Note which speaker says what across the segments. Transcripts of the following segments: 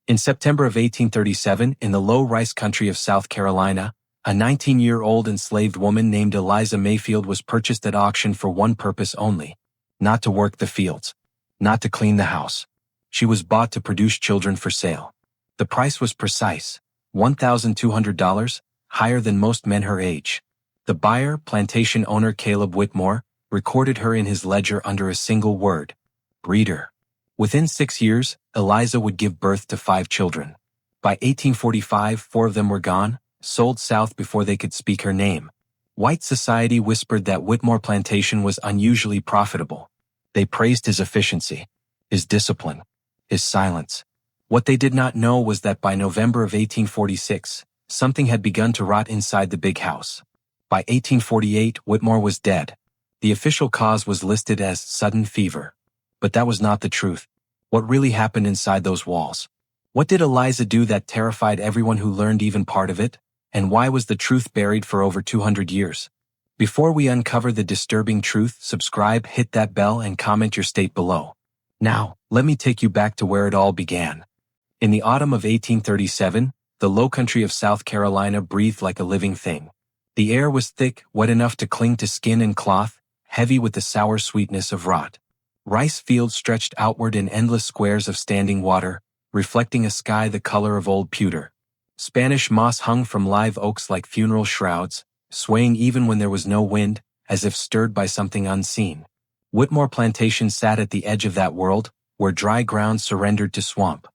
Speaker 1: In September of 1837, in the low rice country of South Carolina, a 19-year-old enslaved woman named Eliza Mayfield was purchased at auction for one purpose only: not to work the fields, not to clean the house. She was bought to produce children for sale. The price was precise: $1,200, higher than most men her age. The buyer, plantation owner Caleb Whitmore, recorded her in his ledger under a single word: breeder. Within 6 years, Eliza would give birth to 5 children. By 1845, 4 of them were gone, sold south before they could speak her name. White society whispered that Whitmore Plantation was unusually profitable. They praised his efficiency, his discipline, his silence. What they did not know was that by November of 1846, something had begun to rot inside the big house. By 1848, Whitmore was dead. The official cause was listed as sudden fever. But that was not the truth. What really happened inside those walls? What did Eliza do that terrified everyone who learned even part of it? And why was the truth buried for over 200 years? Before we uncover the disturbing truth, subscribe, hit that bell, and comment your state below. Now, let me take you back to where it all began. In the autumn of 1837, the low country of South Carolina breathed like a living thing. The air was thick, wet enough to cling to skin and cloth, heavy with the sour sweetness of rot. Rice fields stretched outward in endless squares of standing water, reflecting a sky the color of old pewter. Spanish moss hung from live oaks like funeral shrouds, swaying even when there was no wind, as if stirred by something unseen. Whitmore Plantation sat at the edge of that world, where dry ground surrendered to swamp.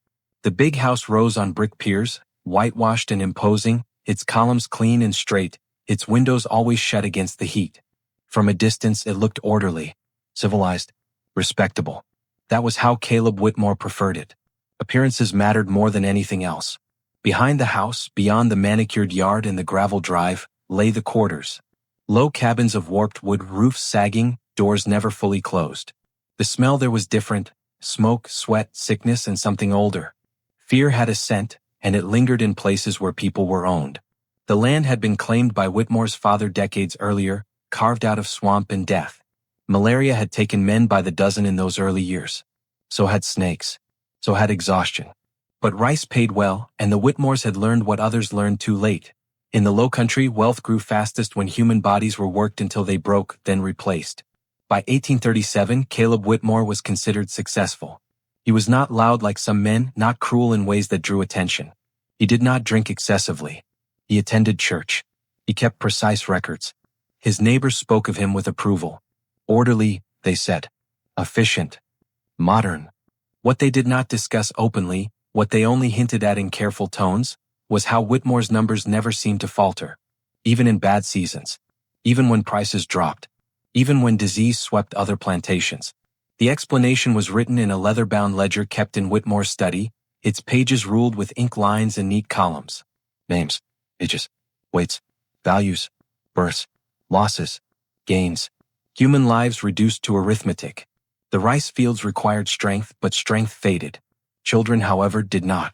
Speaker 1: The big house rose on brick piers, whitewashed and imposing, its columns clean and straight, its windows always shut against the heat. From a distance it looked orderly, civilized, respectable. That was how Caleb Whitmore preferred it. Appearances mattered more than anything else. Behind the house, beyond the manicured yard and the gravel drive, lay the quarters. Low cabins of warped wood, roofs sagging, doors never fully closed. The smell there was different: smoke, sweat, sickness, and something older. Fear had a scent, and it lingered in places where people were owned. The land had been claimed by Whitmore's father decades earlier, carved out of swamp and death. Malaria had taken men by the dozen in those early years. So had snakes. So had exhaustion. But rice paid well, and the Whitmores had learned what others learned too late. In the Low Country, wealth grew fastest when human bodies were worked until they broke, then replaced. By 1837, Caleb Whitmore was considered successful. He was not loud like some men, not cruel in ways that drew attention. He did not drink excessively. He attended church. He kept precise records. His neighbors spoke of him with approval. Orderly, they said. Efficient. Modern. What they did not discuss openly, what they only hinted at in careful tones, was how Whitmore's numbers never seemed to falter. Even in bad seasons. Even when prices dropped. Even when disease swept other plantations. The explanation was written in a leather-bound ledger kept in Whitmore's study, its pages ruled with ink lines and neat columns. Names, ages, weights, values, births, losses, gains. Human lives reduced to arithmetic. The rice fields required strength, but strength faded. Children, however, did not.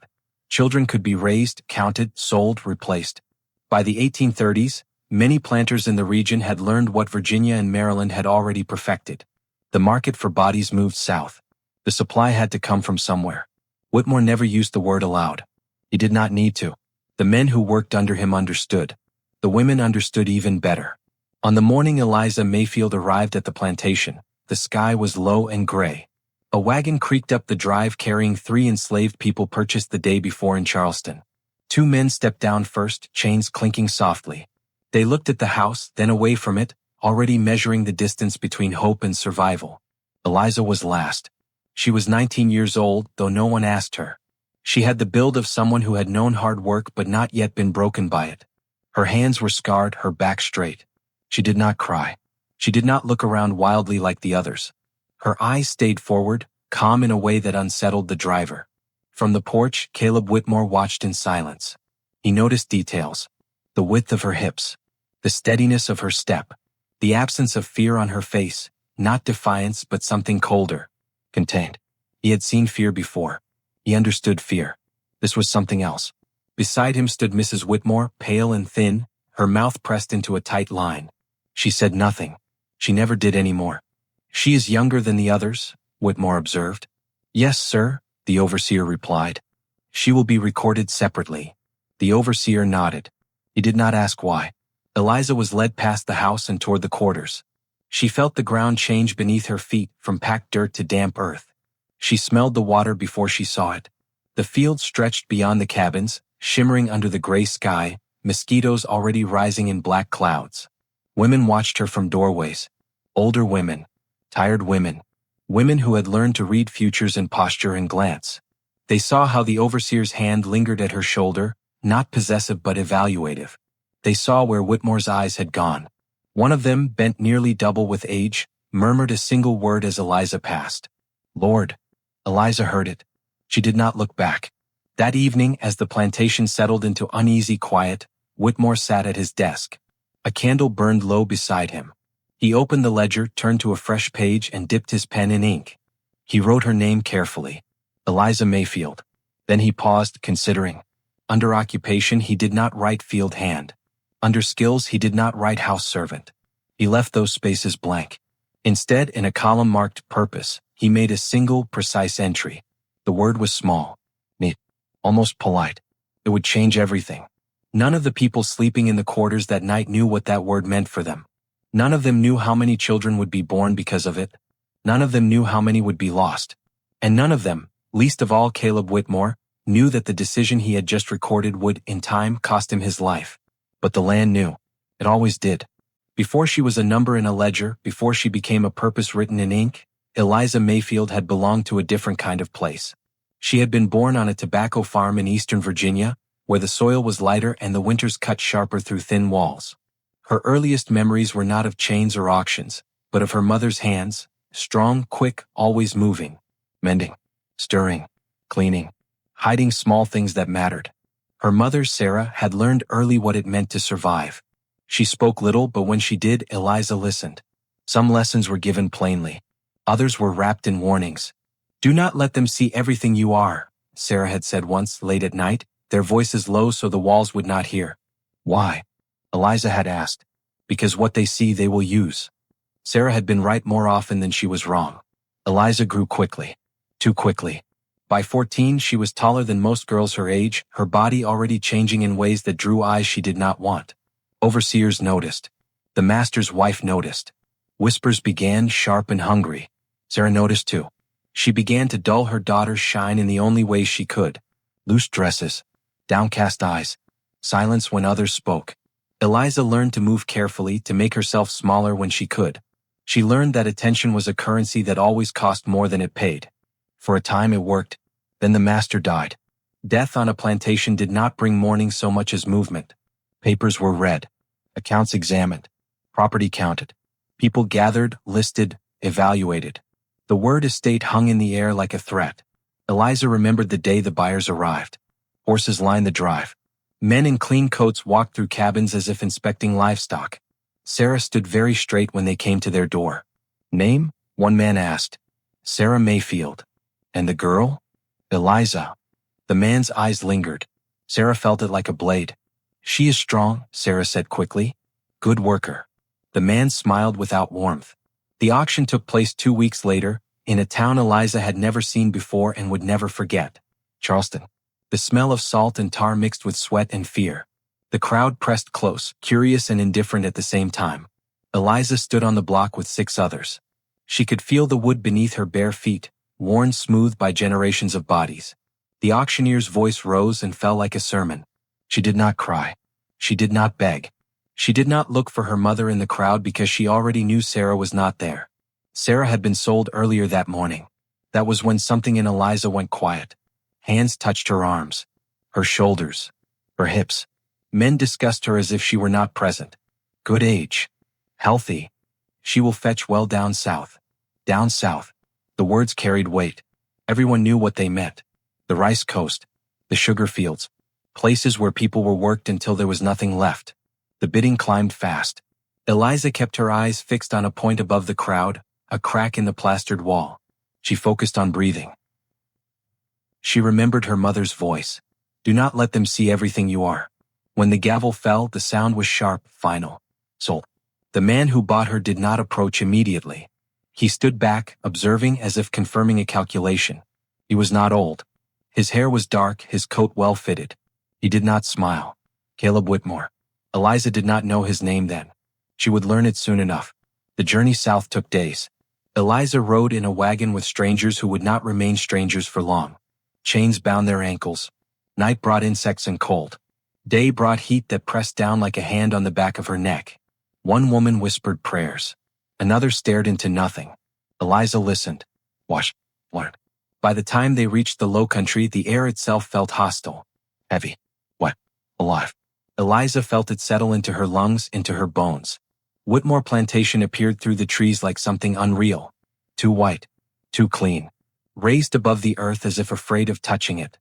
Speaker 1: Children could be raised, counted, sold, replaced. By the 1830s, many planters in the region had learned what Virginia and Maryland had already perfected. The market for bodies moved south. The supply had to come from somewhere. Whitmore never used the word aloud. He did not need to. The men who worked under him understood. The women understood even better. On the morning Eliza Mayfield arrived at the plantation, the sky was low and gray. A wagon creaked up the drive carrying 3 enslaved people purchased the day before in Charleston. 2 men stepped down first, chains clinking softly. They looked at the house, then away from it, already measuring the distance between hope and survival. Eliza was last. She was 19 years old, though no one asked her. She had the build of someone who had known hard work but not yet been broken by it. Her hands were scarred, her back straight. She did not cry. She did not look around wildly like the others. Her eyes stayed forward, calm in a way that unsettled the driver. From the porch, Caleb Whitmore watched in silence. He noticed details. The width of her hips. The steadiness of her step. The absence of fear on her face, not defiance but something colder. Contained. He had seen fear before. He understood fear. This was something else. Beside him stood Mrs. Whitmore, pale and thin, her mouth pressed into a tight line. She said nothing. She never did any more. "She is younger than the others," Whitmore observed. "Yes, sir," the overseer replied. She will be recorded separately. The overseer nodded. He did not ask why. Eliza was led past the house and toward the quarters. She felt the ground change beneath her feet from packed dirt to damp earth. She smelled the water before she saw it. The field stretched beyond the cabins, shimmering under the gray sky, mosquitoes already rising in black clouds. Women watched her from doorways. Older women. Tired women. Women who had learned to read futures in posture and glance. They saw how the overseer's hand lingered at her shoulder, not possessive but evaluative. They saw where Whitmore's eyes had gone. One of them, bent nearly double with age, murmured a single word as Eliza passed. Lord. Eliza heard it. She did not look back. That evening, as the plantation settled into uneasy quiet, Whitmore sat at his desk. A candle burned low beside him. He opened the ledger, turned to a fresh page, and dipped his pen in ink. He wrote her name carefully. Eliza Mayfield. Then he paused, considering. Under occupation, he did not write field hand. Under skills, he did not write house servant. He left those spaces blank. Instead, in a column marked purpose, he made a single, precise entry. The word was small, neat, almost polite. It would change everything. None of the people sleeping in the quarters that night knew what that word meant for them. None of them knew how many children would be born because of it. None of them knew how many would be lost. And none of them, least of all Caleb Whitmore, knew that the decision he had just recorded would, in time, cost him his life. But the land knew. It always did. Before she was a number in a ledger, before she became a purpose written in ink, Eliza Mayfield had belonged to a different kind of place. She had been born on a tobacco farm in eastern Virginia, where the soil was lighter and the winters cut sharper through thin walls. Her earliest memories were not of chains or auctions, but of her mother's hands, strong, quick, always moving, mending, stirring, cleaning, hiding small things that mattered. Her mother, Sarah, had learned early what it meant to survive. She spoke little, but when she did, Eliza listened. Some lessons were given plainly. Others were wrapped in warnings. Do not let them see everything you are, Sarah had said once, late at night, their voices low so the walls would not hear. Why? Eliza had asked. Because what they see they will use. Sarah had been right more often than she was wrong. Eliza grew quickly. Too quickly. By 14 she was taller than most girls her age, her body already changing in ways that drew eyes she did not want. Overseers noticed. The master's wife noticed. Whispers began, sharp and hungry. Sarah noticed too. She began to dull her daughter's shine in the only way she could. Loose dresses. Downcast eyes. Silence when others spoke. Eliza learned to move carefully, to make herself smaller when she could. She learned that attention was a currency that always cost more than it paid. For a time it worked. Then the master died. Death on a plantation did not bring mourning so much as movement. Papers were read. Accounts examined. Property counted. People gathered, listed, evaluated. The word estate hung in the air like a threat. Eliza remembered the day the buyers arrived. Horses lined the drive. Men in clean coats walked through cabins as if inspecting livestock. Sarah stood very straight when they came to their door. Name? One man asked. Sarah Mayfield. And the girl? Eliza. The man's eyes lingered. Sarah felt it like a blade. She is strong, Sarah said quickly. Good worker. The man smiled without warmth. The auction took place 2 weeks later, in a town Eliza had never seen before and would never forget. Charleston. The smell of salt and tar mixed with sweat and fear. The crowd pressed close, curious and indifferent at the same time. Eliza stood on the block with 6 others. She could feel the wood beneath her bare feet, worn smooth by generations of bodies. The auctioneer's voice rose and fell like a sermon. She did not cry. She did not beg. She did not look for her mother in the crowd because she already knew Sarah was not there. Sarah had been sold earlier that morning. That was when something in Eliza went quiet. Hands touched her arms, her shoulders, her hips. Men discussed her as if she were not present. Good age. Healthy. She will fetch well down south. Down south. The words carried weight. Everyone knew what they meant. The rice coast. The sugar fields. Places where people were worked until there was nothing left. The bidding climbed fast. Eliza kept her eyes fixed on a point above the crowd, a crack in the plastered wall. She focused on breathing. She remembered her mother's voice. Do not let them see everything you are. When the gavel fell, the sound was sharp, final. Sold. The man who bought her did not approach immediately. He stood back, observing as if confirming a calculation. He was not old. His hair was dark, his coat well-fitted. He did not smile. Caleb Whitmore. Eliza did not know his name then. She would learn it soon enough. The journey south took days. Eliza rode in a wagon with strangers who would not remain strangers for long. Chains bound their ankles. Night brought insects and cold. Day brought heat that pressed down like a hand on the back of her neck. One woman whispered prayers. Another stared into nothing. Eliza listened. Watch. Learn. By the time they reached the low country, the air itself felt hostile. Heavy. Wet. Alive. Eliza felt it settle into her lungs, into her bones. Whitmore Plantation appeared through the trees like something unreal. Too white. Too clean. Raised above the earth as if afraid of touching it.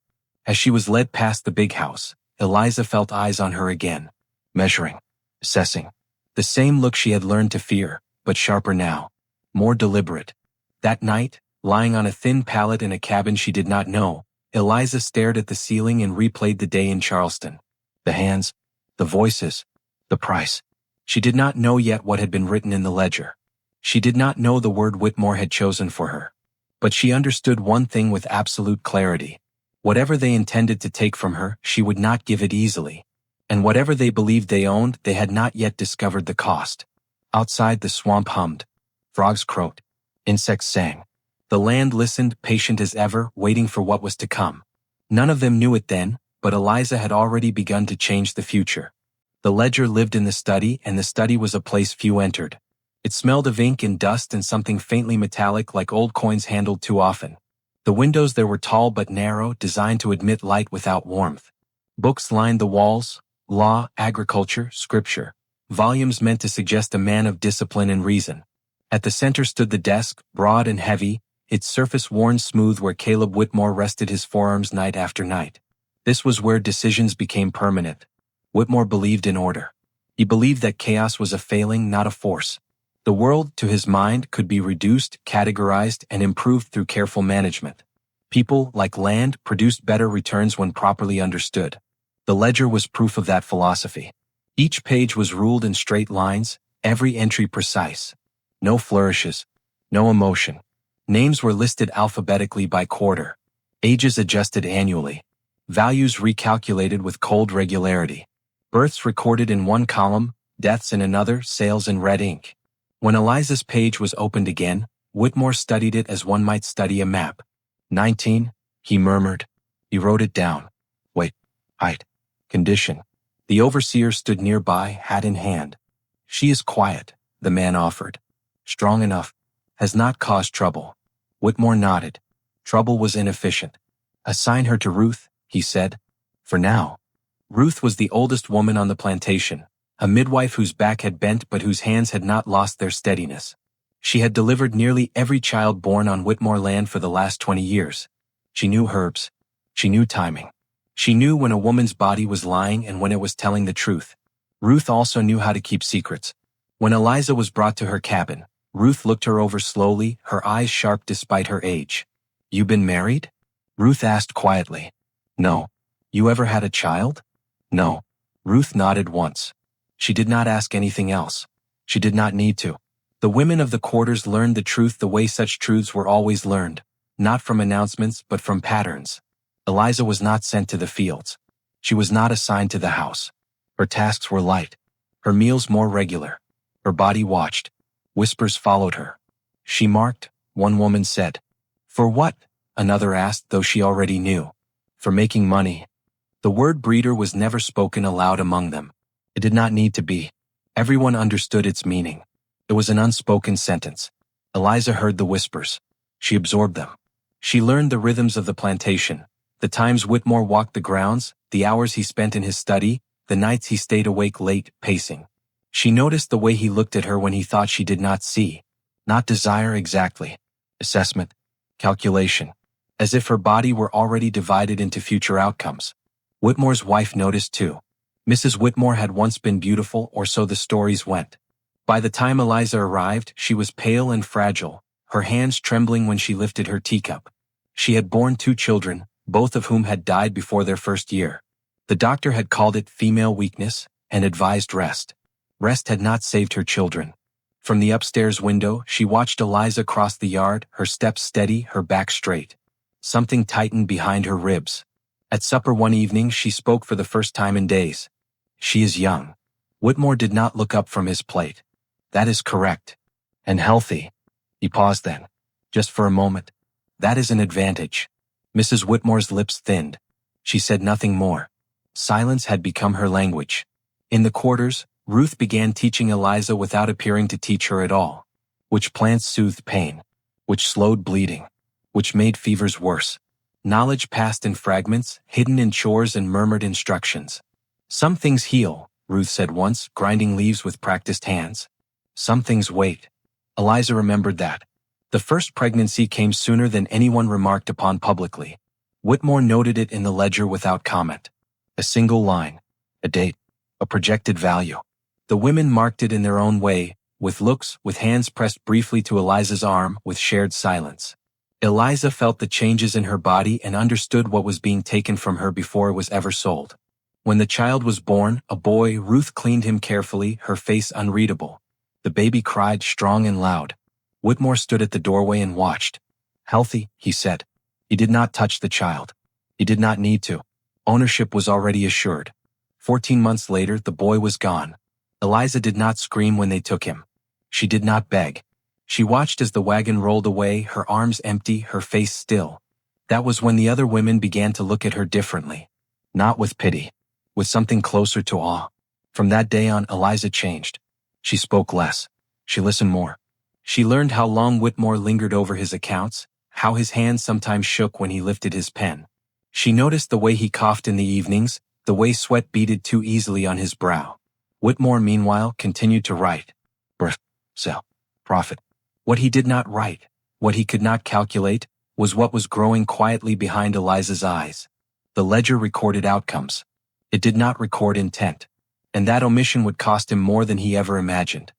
Speaker 1: As she was led past the big house, Eliza felt eyes on her again. Measuring. Assessing. The same look she had learned to fear, but sharper now. More deliberate. That night, lying on a thin pallet in a cabin she did not know, Eliza stared at the ceiling and replayed the day in Charleston. The hands, the voices, the price. She did not know yet what had been written in the ledger. She did not know the word Whitmore had chosen for her. But she understood one thing with absolute clarity. Whatever they intended to take from her, she would not give it easily. And whatever they believed they owned, they had not yet discovered the cost. Outside, the swamp hummed. Frogs croaked. Insects sang. The land listened, patient as ever, waiting for what was to come. None of them knew it then, but Eliza had already begun to change the future. The ledger lived in the study, and the study was a place few entered. It smelled of ink and dust and something faintly metallic like old coins handled too often. The windows there were tall but narrow, designed to admit light without warmth. Books lined the walls, law, agriculture, scripture. Volumes meant to suggest a man of discipline and reason. At the center stood the desk, broad and heavy, its surface worn smooth where Caleb Whitmore rested his forearms night after night. This was where decisions became permanent. Whitmore believed in order. He believed that chaos was a failing, not a force. The world, to his mind, could be reduced, categorized, and improved through careful management. People, like land, produced better returns when properly understood. The ledger was proof of that philosophy. Each page was ruled in straight lines, every entry precise. No flourishes, no emotion. Names were listed alphabetically by quarter. Ages adjusted annually. Values recalculated with cold regularity. Births recorded in one column, deaths in another, sales in red ink. When Eliza's page was opened again, Whitmore studied it as one might study a map. 19, he murmured. He wrote it down. Weight, height, condition. The overseer stood nearby, hat in hand. She is quiet, the man offered. Strong enough. Has not caused trouble. Whitmore nodded. Trouble was inefficient. Assign her to Ruth, he said. For now. Ruth was the oldest woman on the plantation, a midwife whose back had bent but whose hands had not lost their steadiness. She had delivered nearly every child born on Whitmore land for the last 20 years. She knew herbs. She knew timing. She knew when a woman's body was lying and when it was telling the truth. Ruth also knew how to keep secrets. When Eliza was brought to her cabin, Ruth looked her over slowly, her eyes sharp despite her age. You been married? Ruth asked quietly. No. You ever had a child? No. Ruth nodded once. She did not ask anything else. She did not need to. The women of the quarters learned the truth the way such truths were always learned, not from announcements but from patterns. Eliza was not sent to the fields. She was not assigned to the house. Her tasks were light. Her meals more regular. Her body watched. Whispers followed her. She marked, one woman said. For what? Another asked, though she already knew. For making money. The word breeder was never spoken aloud among them. It did not need to be. Everyone understood its meaning. It was an unspoken sentence. Eliza heard the whispers. She absorbed them. She learned the rhythms of the plantation, the times Whitmore walked the grounds, the hours he spent in his study, the nights he stayed awake late, pacing. She noticed the way he looked at her when he thought she did not see. Not desire exactly. Assessment. Calculation. As if her body were already divided into future outcomes. Whitmore's wife noticed too. Mrs. Whitmore had once been beautiful, or so the stories went. By the time Eliza arrived, she was pale and fragile, her hands trembling when she lifted her teacup. She had borne 2 children, both of whom had died before their first year. The doctor had called it female weakness and advised rest. Rest had not saved her children. From the upstairs window, she watched Eliza cross the yard, her steps steady, her back straight. Something tightened behind her ribs. At supper one evening she spoke for the first time in days. She is young. Whitmore did not look up from his plate. That is correct. And healthy. He paused then. Just for a moment. That is an advantage. Mrs. Whitmore's lips thinned. She said nothing more. Silence had become her language. In the quarters, Ruth began teaching Eliza without appearing to teach her at all. Which plants soothed pain. Which slowed bleeding. Which made fevers worse. Knowledge passed in fragments, hidden in chores and murmured instructions. Some things heal, Ruth said once, grinding leaves with practiced hands. Some things wait. Eliza remembered that. The first pregnancy came sooner than anyone remarked upon publicly. Whitmore noted it in the ledger without comment. A single line. A date. A projected value. The women marked it in their own way, with looks, with hands pressed briefly to Eliza's arm, with shared silence. Eliza felt the changes in her body and understood what was being taken from her before it was ever sold. When the child was born, a boy, Ruth cleaned him carefully, her face unreadable. The baby cried strong and loud. Whitmore stood at the doorway and watched. Healthy, he said. He did not touch the child. He did not need to. Ownership was already assured. 14 months later, the boy was gone. Eliza did not scream when they took him. She did not beg. She watched as the wagon rolled away, her arms empty, her face still. That was when the other women began to look at her differently. Not with pity. With something closer to awe. From that day on, Eliza changed. She spoke less. She listened more. She learned how long Whitmore lingered over his accounts, how his hands sometimes shook when he lifted his pen. She noticed the way he coughed in the evenings, the way sweat beaded too easily on his brow. Whitmore, meanwhile, continued to write. Birth, sell, profit. What he did not write, what he could not calculate, was what was growing quietly behind Eliza's eyes. The ledger recorded outcomes. It did not record intent. And that omission would cost him more than he ever imagined.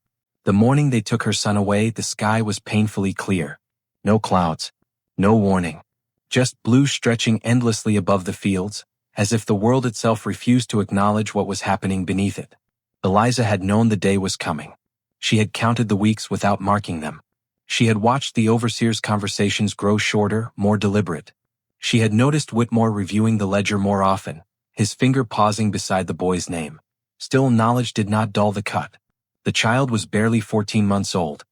Speaker 1: The morning they took her son away, the sky was painfully clear. No clouds. No warning. Just blue stretching endlessly above the fields, as if the world itself refused to acknowledge what was happening beneath it. Eliza had known the day was coming. She had counted the weeks without marking them. She had watched the overseer's conversations grow shorter, more deliberate. She had noticed Whitmore reviewing the ledger more often, his finger pausing beside the boy's name. Still, knowledge did not dull the cut. The child was barely 14 months old.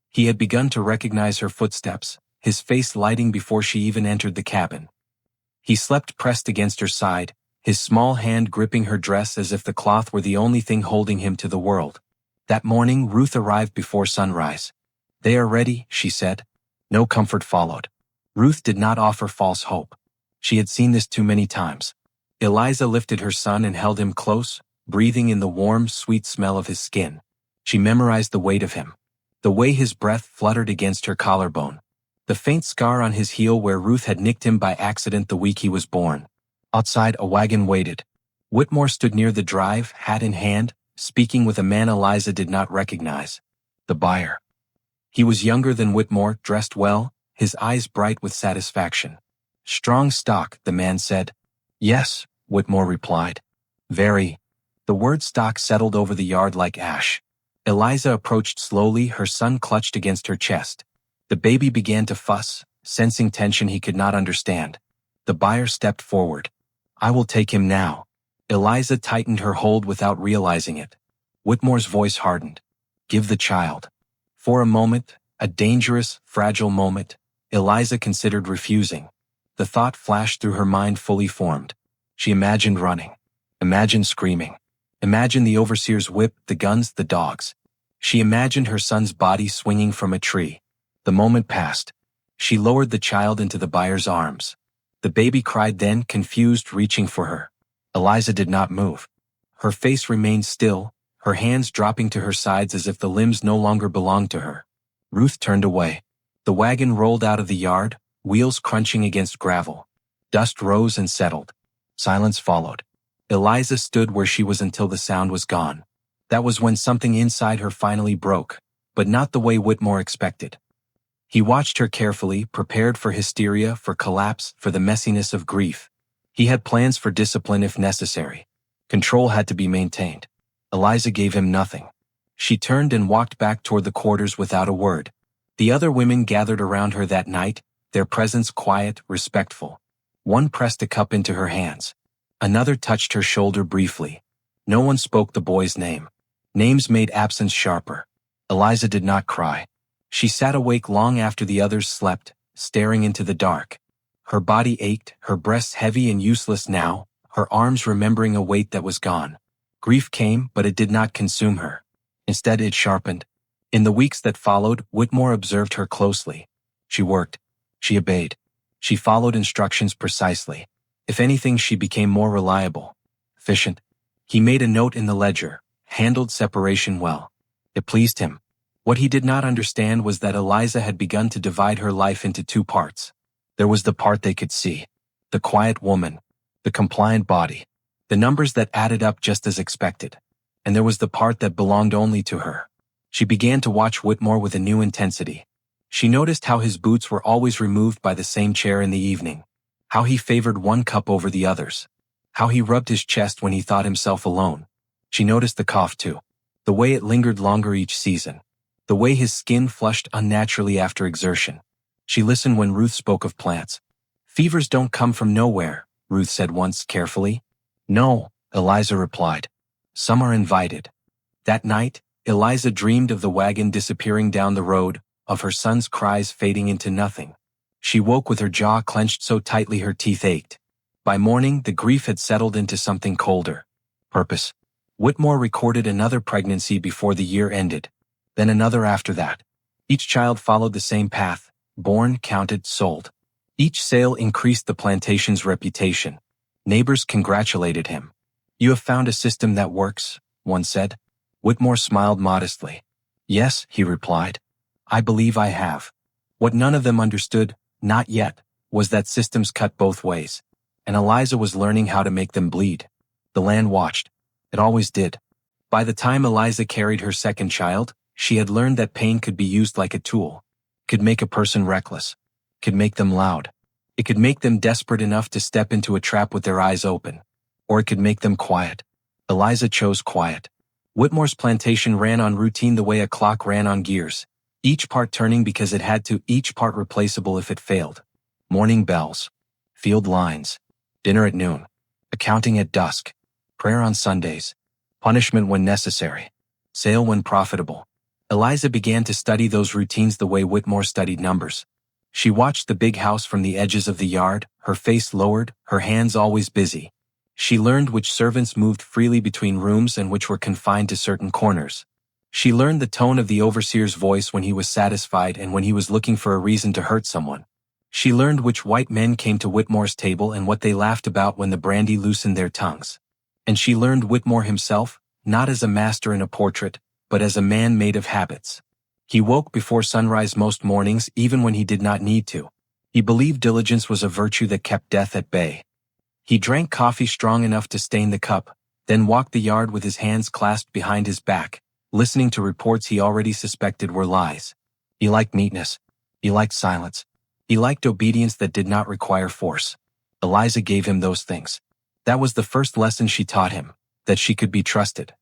Speaker 1: He had begun to recognize her footsteps, his face lighting before she even entered the cabin. He slept pressed against her side, his small hand gripping her dress as if the cloth were the only thing holding him to the world. That morning, Ruth arrived before sunrise. They are ready, she said. No comfort followed. Ruth did not offer false hope. She had seen this too many times. Eliza lifted her son and held him close, breathing in the warm, sweet smell of his skin. She memorized the weight of him. The way his breath fluttered against her collarbone. The faint scar on his heel where Ruth had nicked him by accident the week he was born. Outside, a wagon waited. Whitmore stood near the drive, hat in hand, speaking with a man Eliza did not recognize. The buyer. He was younger than Whitmore, dressed well, his eyes bright with satisfaction. Strong stock, the man said. Yes, Whitmore replied. Very. The word stock settled over the yard like ash. Eliza approached slowly, her son clutched against her chest. The baby began to fuss, sensing tension he could not understand. The buyer stepped forward. I will take him now. Eliza tightened her hold without realizing it. Whitmore's voice hardened. Give the child. For a moment, a dangerous, fragile moment, Eliza considered refusing. The thought flashed through her mind fully formed. She imagined running. Imagined screaming. Imagined the overseer's whip, the guns, the dogs. She imagined her son's body swinging from a tree. The moment passed. She lowered the child into the buyer's arms. The baby cried then, confused, reaching for her. Eliza did not move. Her face remained still, her hands dropping to her sides as if the limbs no longer belonged to her. Ruth turned away. The wagon rolled out of the yard, wheels crunching against gravel. Dust rose and settled. Silence followed. Eliza stood where she was until the sound was gone. That was when something inside her finally broke, but not the way Whitmore expected. He watched her carefully, prepared for hysteria, for collapse, for the messiness of grief. He had plans for discipline if necessary. Control had to be maintained. Eliza gave him nothing. She turned and walked back toward the quarters without a word. The other women gathered around her that night, their presence quiet, respectful. One pressed a cup into her hands. Another touched her shoulder briefly. No one spoke the boy's name. Names made absence sharper. Eliza did not cry. She sat awake long after the others slept, staring into the dark. Her body ached, her breasts heavy and useless now, her arms remembering a weight that was gone. Grief came, but it did not consume her. Instead, it sharpened. In the weeks that followed, Whitmore observed her closely. She worked. She obeyed. She followed instructions precisely. If anything, she became more reliable. Efficient. He made a note in the ledger, handled separation well. It pleased him. What he did not understand was that Eliza had begun to divide her life into two parts. There was the part they could see. The quiet woman. The compliant body. The numbers that added up just as expected. And there was the part that belonged only to her. She began to watch Whitmore with a new intensity. She noticed how his boots were always removed by the same chair in the evening. How he favored one cup over the others. How he rubbed his chest when he thought himself alone. She noticed the cough too. The way it lingered longer each season. The way his skin flushed unnaturally after exertion. She listened when Ruth spoke of plants. Fevers don't come from nowhere, Ruth said once carefully. No, Eliza replied. Some are invited. That night, Eliza dreamed of the wagon disappearing down the road, of her son's cries fading into nothing. She woke with her jaw clenched so tightly her teeth ached. By morning, the grief had settled into something colder. Purpose. Whitmore recorded another pregnancy before the year ended. Then another after that. Each child followed the same path. Born, counted, sold. Each sale increased the plantation's reputation. Neighbors congratulated him. You have found a system that works, one said. Whitmore smiled modestly. Yes, he replied. I believe I have. What none of them understood, not yet, was that systems cut both ways. And Eliza was learning how to make them bleed. The land watched. It always did. By the time Eliza carried her second child, she had learned that pain could be used like a tool. Could make a person reckless. Could make them loud. It could make them desperate enough to step into a trap with their eyes open. Or it could make them quiet. Eliza chose quiet. Whitmore's plantation ran on routine the way a clock ran on gears. Each part turning because it had to, each part replaceable if it failed. Morning bells. Field lines. Dinner at noon. Accounting at dusk. Prayer on Sundays. Punishment when necessary. Sale when profitable. Eliza began to study those routines the way Whitmore studied numbers. She watched the big house from the edges of the yard, her face lowered, her hands always busy. She learned which servants moved freely between rooms and which were confined to certain corners. She learned the tone of the overseer's voice when he was satisfied and when he was looking for a reason to hurt someone. She learned which white men came to Whitmore's table and what they laughed about when the brandy loosened their tongues. And she learned Whitmore himself, not as a master in a portrait, but as a man made of habits. He woke before sunrise most mornings even when he did not need to. He believed diligence was a virtue that kept death at bay. He drank coffee strong enough to stain the cup, then walked the yard with his hands clasped behind his back, listening to reports he already suspected were lies. He liked neatness. He liked silence. He liked obedience that did not require force. Eliza gave him those things. That was the first lesson she taught him, that she could be trusted.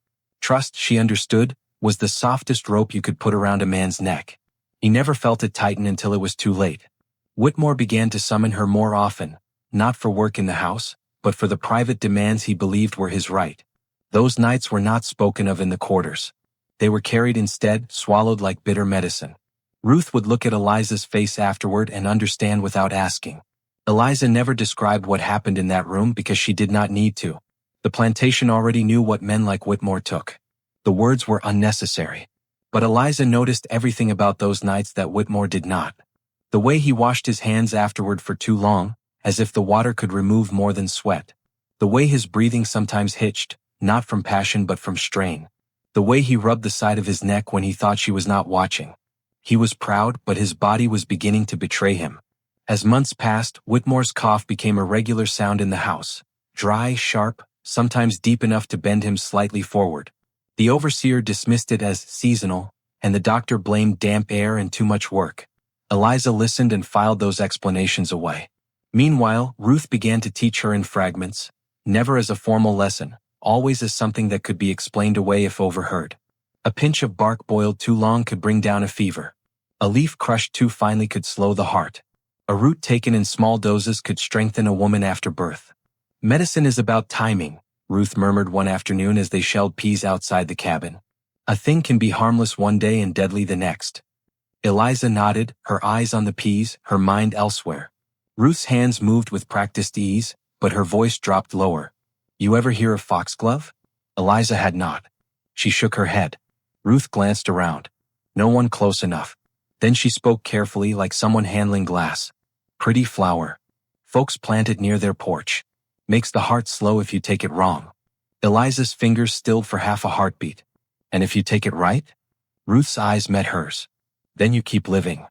Speaker 1: Trust, she understood, was the softest rope you could put around a man's neck. He never felt it tighten until it was too late. Whitmore began to summon her more often, not for work in the house, but for the private demands he believed were his right. Those nights were not spoken of in the quarters. They were carried instead, swallowed like bitter medicine. Ruth would look at Eliza's face afterward and understand without asking. Eliza never described what happened in that room because she did not need to. The plantation already knew what men like Whitmore took. The words were unnecessary. But Eliza noticed everything about those nights that Whitmore did not. The way he washed his hands afterward for too long, as if the water could remove more than sweat. The way his breathing sometimes hitched, not from passion but from strain. The way he rubbed the side of his neck when he thought she was not watching. He was proud, but his body was beginning to betray him. As months passed, Whitmore's cough became a regular sound in the house. Dry, sharp, sometimes deep enough to bend him slightly forward. The overseer dismissed it as seasonal, and the doctor blamed damp air and too much work. Eliza listened and filed those explanations away. Meanwhile, Ruth began to teach her in fragments, never as a formal lesson, always as something that could be explained away if overheard. A pinch of bark boiled too long could bring down a fever. A leaf crushed too finely could slow the heart. A root taken in small doses could strengthen a woman after birth. Medicine is about timing, Ruth murmured one afternoon as they shelled peas outside the cabin. A thing can be harmless one day and deadly the next. Eliza nodded, her eyes on the peas, her mind elsewhere. Ruth's hands moved with practiced ease, but her voice dropped lower. You ever hear of foxglove? Eliza had not. She shook her head. Ruth glanced around. No one close enough. Then she spoke carefully like someone handling glass. Pretty flower. Folks plant it near their porch. Makes the heart slow if you take it wrong. Eliza's fingers stilled for half a heartbeat. And if you take it right? Ruth's eyes met hers. Then you keep living.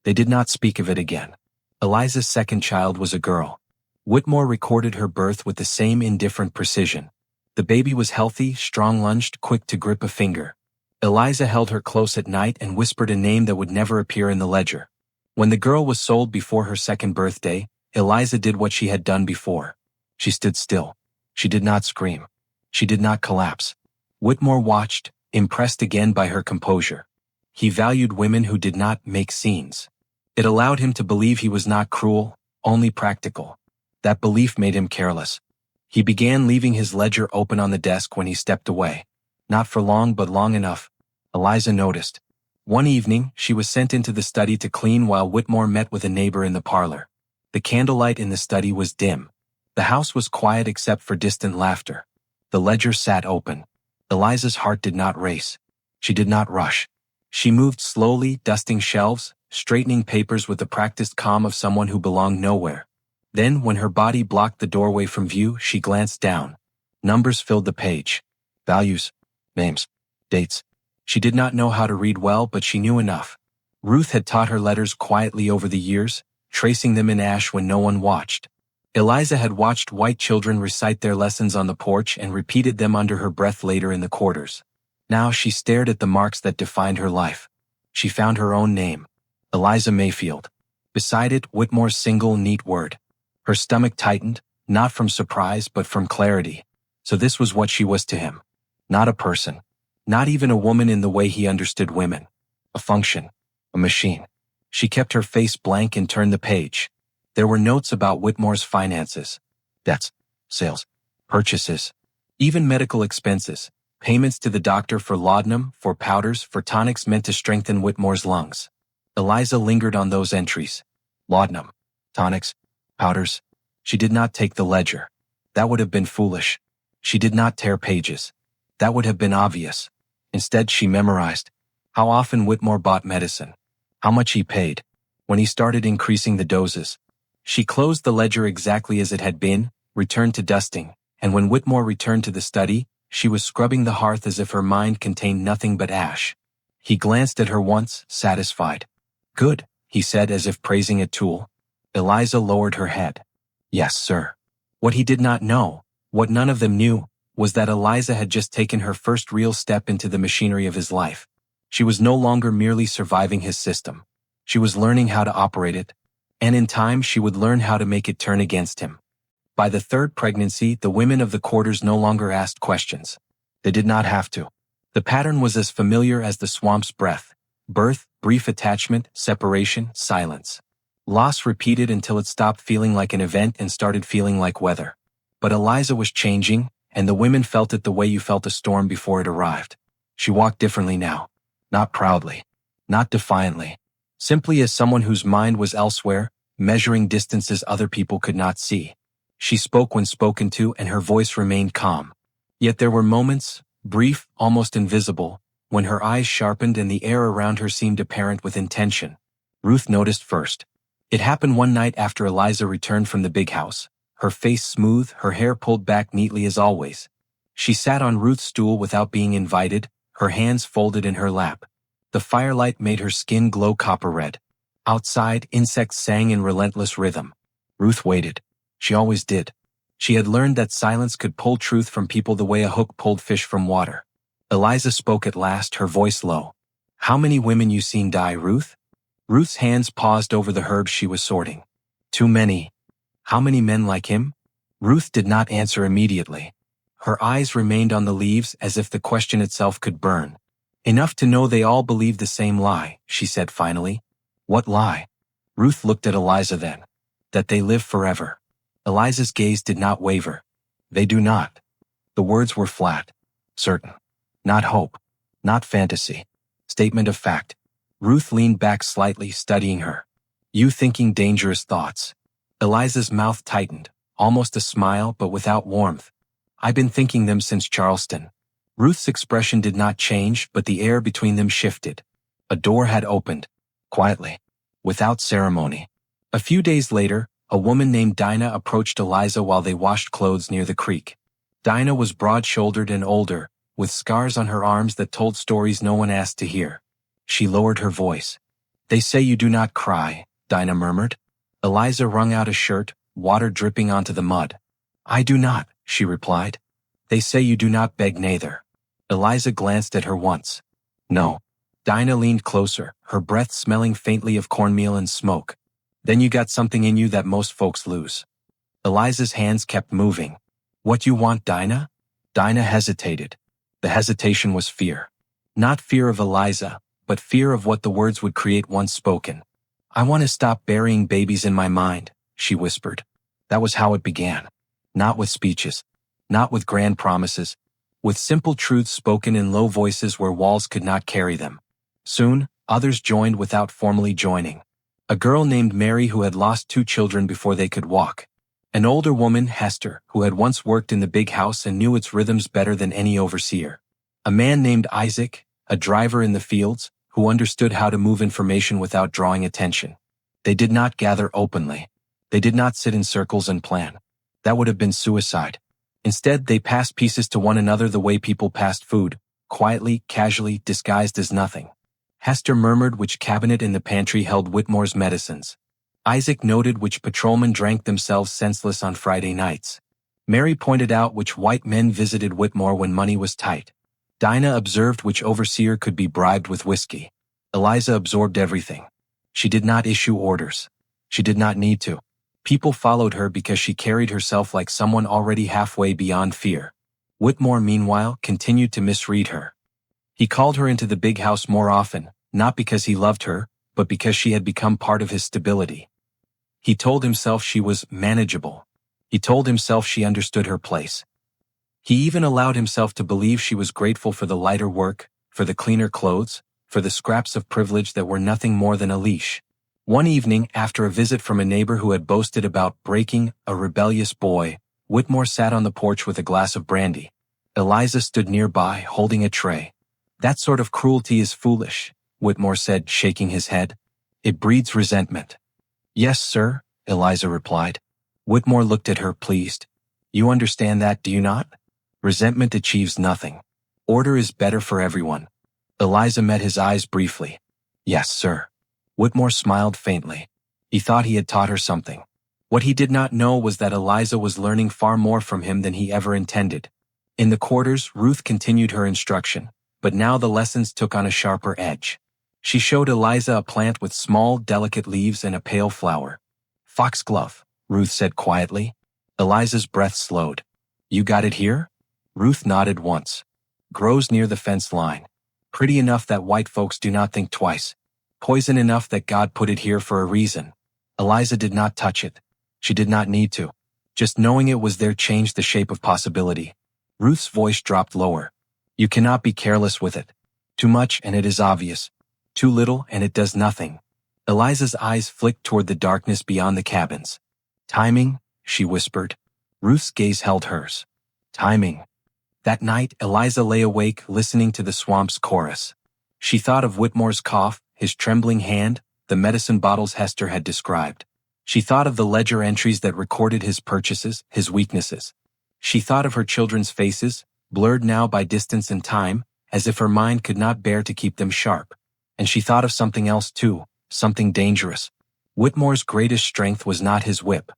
Speaker 1: They did not speak of it again. Eliza's second child was a girl. Whitmore recorded her birth with the same indifferent precision. The baby was healthy, strong-lunged, quick to grip a finger. Eliza held her close at night and whispered a name that would never appear in the ledger. When the girl was sold before her second birthday, Eliza did what she had done before. She stood still. She did not scream. She did not collapse. Whitmore watched, impressed again by her composure. He valued women who did not make scenes. It allowed him to believe he was not cruel, only practical. That belief made him careless. He began leaving his ledger open on the desk when he stepped away. Not for long but long enough. Eliza noticed. One evening, she was sent into the study to clean while Whitmore met with a neighbor in the parlor. The candlelight in the study was dim. The house was quiet except for distant laughter. The ledger sat open. Eliza's heart did not race. She did not rush. She moved slowly, dusting shelves, straightening papers with the practiced calm of someone who belonged nowhere. Then, when her body blocked the doorway from view, she glanced down. Numbers filled the page. Values. Names. Dates. She did not know how to read well, but she knew enough. Ruth had taught her letters quietly over the years, tracing them in ash when no one watched. Eliza had watched white children recite their lessons on the porch and repeated them under her breath later in the quarters. Now she stared at the marks that defined her life. She found her own name. Eliza Mayfield. Beside it, Whitmore's single, neat word. Her stomach tightened, not from surprise but from clarity. So this was what she was to him. Not a person. Not even a woman in the way he understood women. A function. A machine. She kept her face blank and turned the page. There were notes about Whitmore's finances. Debts. Sales. Purchases. Even medical expenses. Payments to the doctor for laudanum, for powders, for tonics meant to strengthen Whitmore's lungs. Eliza lingered on those entries. Laudanum. Tonics. Powders. She did not take the ledger. That would have been foolish. She did not tear pages. That would have been obvious. Instead, she memorized how often Whitmore bought medicine, how much he paid, when he started increasing the doses. She closed the ledger exactly as it had been, returned to dusting, and when Whitmore returned to the study, she was scrubbing the hearth as if her mind contained nothing but ash. He glanced at her once, satisfied. Good, he said as if praising a tool. Eliza lowered her head. Yes, sir. What he did not know, what none of them knew, was that Eliza had just taken her first real step into the machinery of his life. She was no longer merely surviving his system. She was learning how to operate it, and in time she would learn how to make it turn against him. By the third pregnancy, the women of the quarters no longer asked questions. They did not have to. The pattern was as familiar as the swamp's breath. Birth, brief attachment, separation, silence. Loss repeated until it stopped feeling like an event and started feeling like weather. But Eliza was changing, and the women felt it the way you felt a storm before it arrived. She walked differently now. Not proudly. Not defiantly. Simply as someone whose mind was elsewhere, measuring distances other people could not see. She spoke when spoken to, and her voice remained calm. Yet there were moments, brief, almost invisible, when her eyes sharpened and the air around her seemed apparent with intention. Ruth noticed first. It happened one night after Eliza returned from the big house. Her face smooth, her hair pulled back neatly as always. She sat on Ruth's stool without being invited, her hands folded in her lap. The firelight made her skin glow copper red. Outside, insects sang in relentless rhythm. Ruth waited. She always did. She had learned that silence could pull truth from people the way a hook pulled fish from water. Eliza spoke at last, her voice low. How many women you seen die, Ruth? Ruth's hands paused over the herbs she was sorting. Too many. How many men like him? Ruth did not answer immediately. Her eyes remained on the leaves as if the question itself could burn. Enough to know they all believed the same lie, she said finally. What lie? Ruth looked at Eliza then. That they live forever. Eliza's gaze did not waver. They do not. The words were flat. Certain. Not hope. Not fantasy. Statement of fact. Ruth leaned back slightly, studying her. You thinking dangerous thoughts. Eliza's mouth tightened, almost a smile but without warmth. I've been thinking them since Charleston. Ruth's expression did not change, but the air between them shifted. A door had opened. Quietly. Without ceremony. A few days later, a woman named Dinah approached Eliza while they washed clothes near the creek. Dinah was broad-shouldered and older, with scars on her arms that told stories no one asked to hear. She lowered her voice. They say you do not cry, Dinah murmured. Eliza wrung out a shirt, water dripping onto the mud. I do not, she replied. They say you do not beg neither. Eliza glanced at her once. No. Dinah leaned closer, her breath smelling faintly of cornmeal and smoke. Then you got something in you that most folks lose. Eliza's hands kept moving. What you want, Dinah? Dinah hesitated. The hesitation was fear. Not fear of Eliza, but fear of what the words would create once spoken. I want to stop burying babies in my mind, she whispered. That was how it began. Not with speeches. Not with grand promises. With simple truths spoken in low voices where walls could not carry them. Soon, others joined without formally joining. A girl named Mary who had lost 2 children before they could walk. An older woman, Hester, who had once worked in the big house and knew its rhythms better than any overseer. A man named Isaac, a driver in the fields, who understood how to move information without drawing attention. They did not gather openly. They did not sit in circles and plan. That would have been suicide. Instead, they passed pieces to one another the way people passed food, quietly, casually, disguised as nothing. Hester murmured which cabinet in the pantry held Whitmore's medicines. Isaac noted which patrolmen drank themselves senseless on Friday nights. Mary pointed out which white men visited Whitmore when money was tight. Dinah observed which overseer could be bribed with whiskey. Eliza absorbed everything. She did not issue orders. She did not need to. People followed her because she carried herself like someone already halfway beyond fear. Whitmore, meanwhile, continued to misread her. He called her into the big house more often, not because he loved her, but because she had become part of his stability. He told himself she was manageable. He told himself she understood her place. He even allowed himself to believe she was grateful for the lighter work, for the cleaner clothes, for the scraps of privilege that were nothing more than a leash. One evening, after a visit from a neighbor who had boasted about breaking a rebellious boy, Whitmore sat on the porch with a glass of brandy. Eliza stood nearby, holding a tray. That sort of cruelty is foolish, Whitmore said, shaking his head. It breeds resentment. Yes, sir, Eliza replied. Whitmore looked at her, pleased. You understand that, do you not? Resentment achieves nothing. Order is better for everyone. Eliza met his eyes briefly. Yes, sir. Whitmore smiled faintly. He thought he had taught her something. What he did not know was that Eliza was learning far more from him than he ever intended. In the quarters, Ruth continued her instruction, but now the lessons took on a sharper edge. She showed Eliza a plant with small, delicate leaves and a pale flower. Foxglove, Ruth said quietly. Eliza's breath slowed. You got it here? Ruth nodded once. Grows near the fence line. Pretty enough that white folks do not think twice. Poison enough that God put it here for a reason. Eliza did not touch it. She did not need to. Just knowing it was there changed the shape of possibility. Ruth's voice dropped lower. You cannot be careless with it. Too much and it is obvious. Too little and it does nothing. Eliza's eyes flicked toward the darkness beyond the cabins. Timing, she whispered. Ruth's gaze held hers. Timing. That night, Eliza lay awake, listening to the swamp's chorus. She thought of Whitmore's cough, his trembling hand, the medicine bottles Hester had described. She thought of the ledger entries that recorded his purchases, his weaknesses. She thought of her children's faces, blurred now by distance and time, as if her mind could not bear to keep them sharp. And she thought of something else too, something dangerous. Whitmore's greatest strength was not his whip,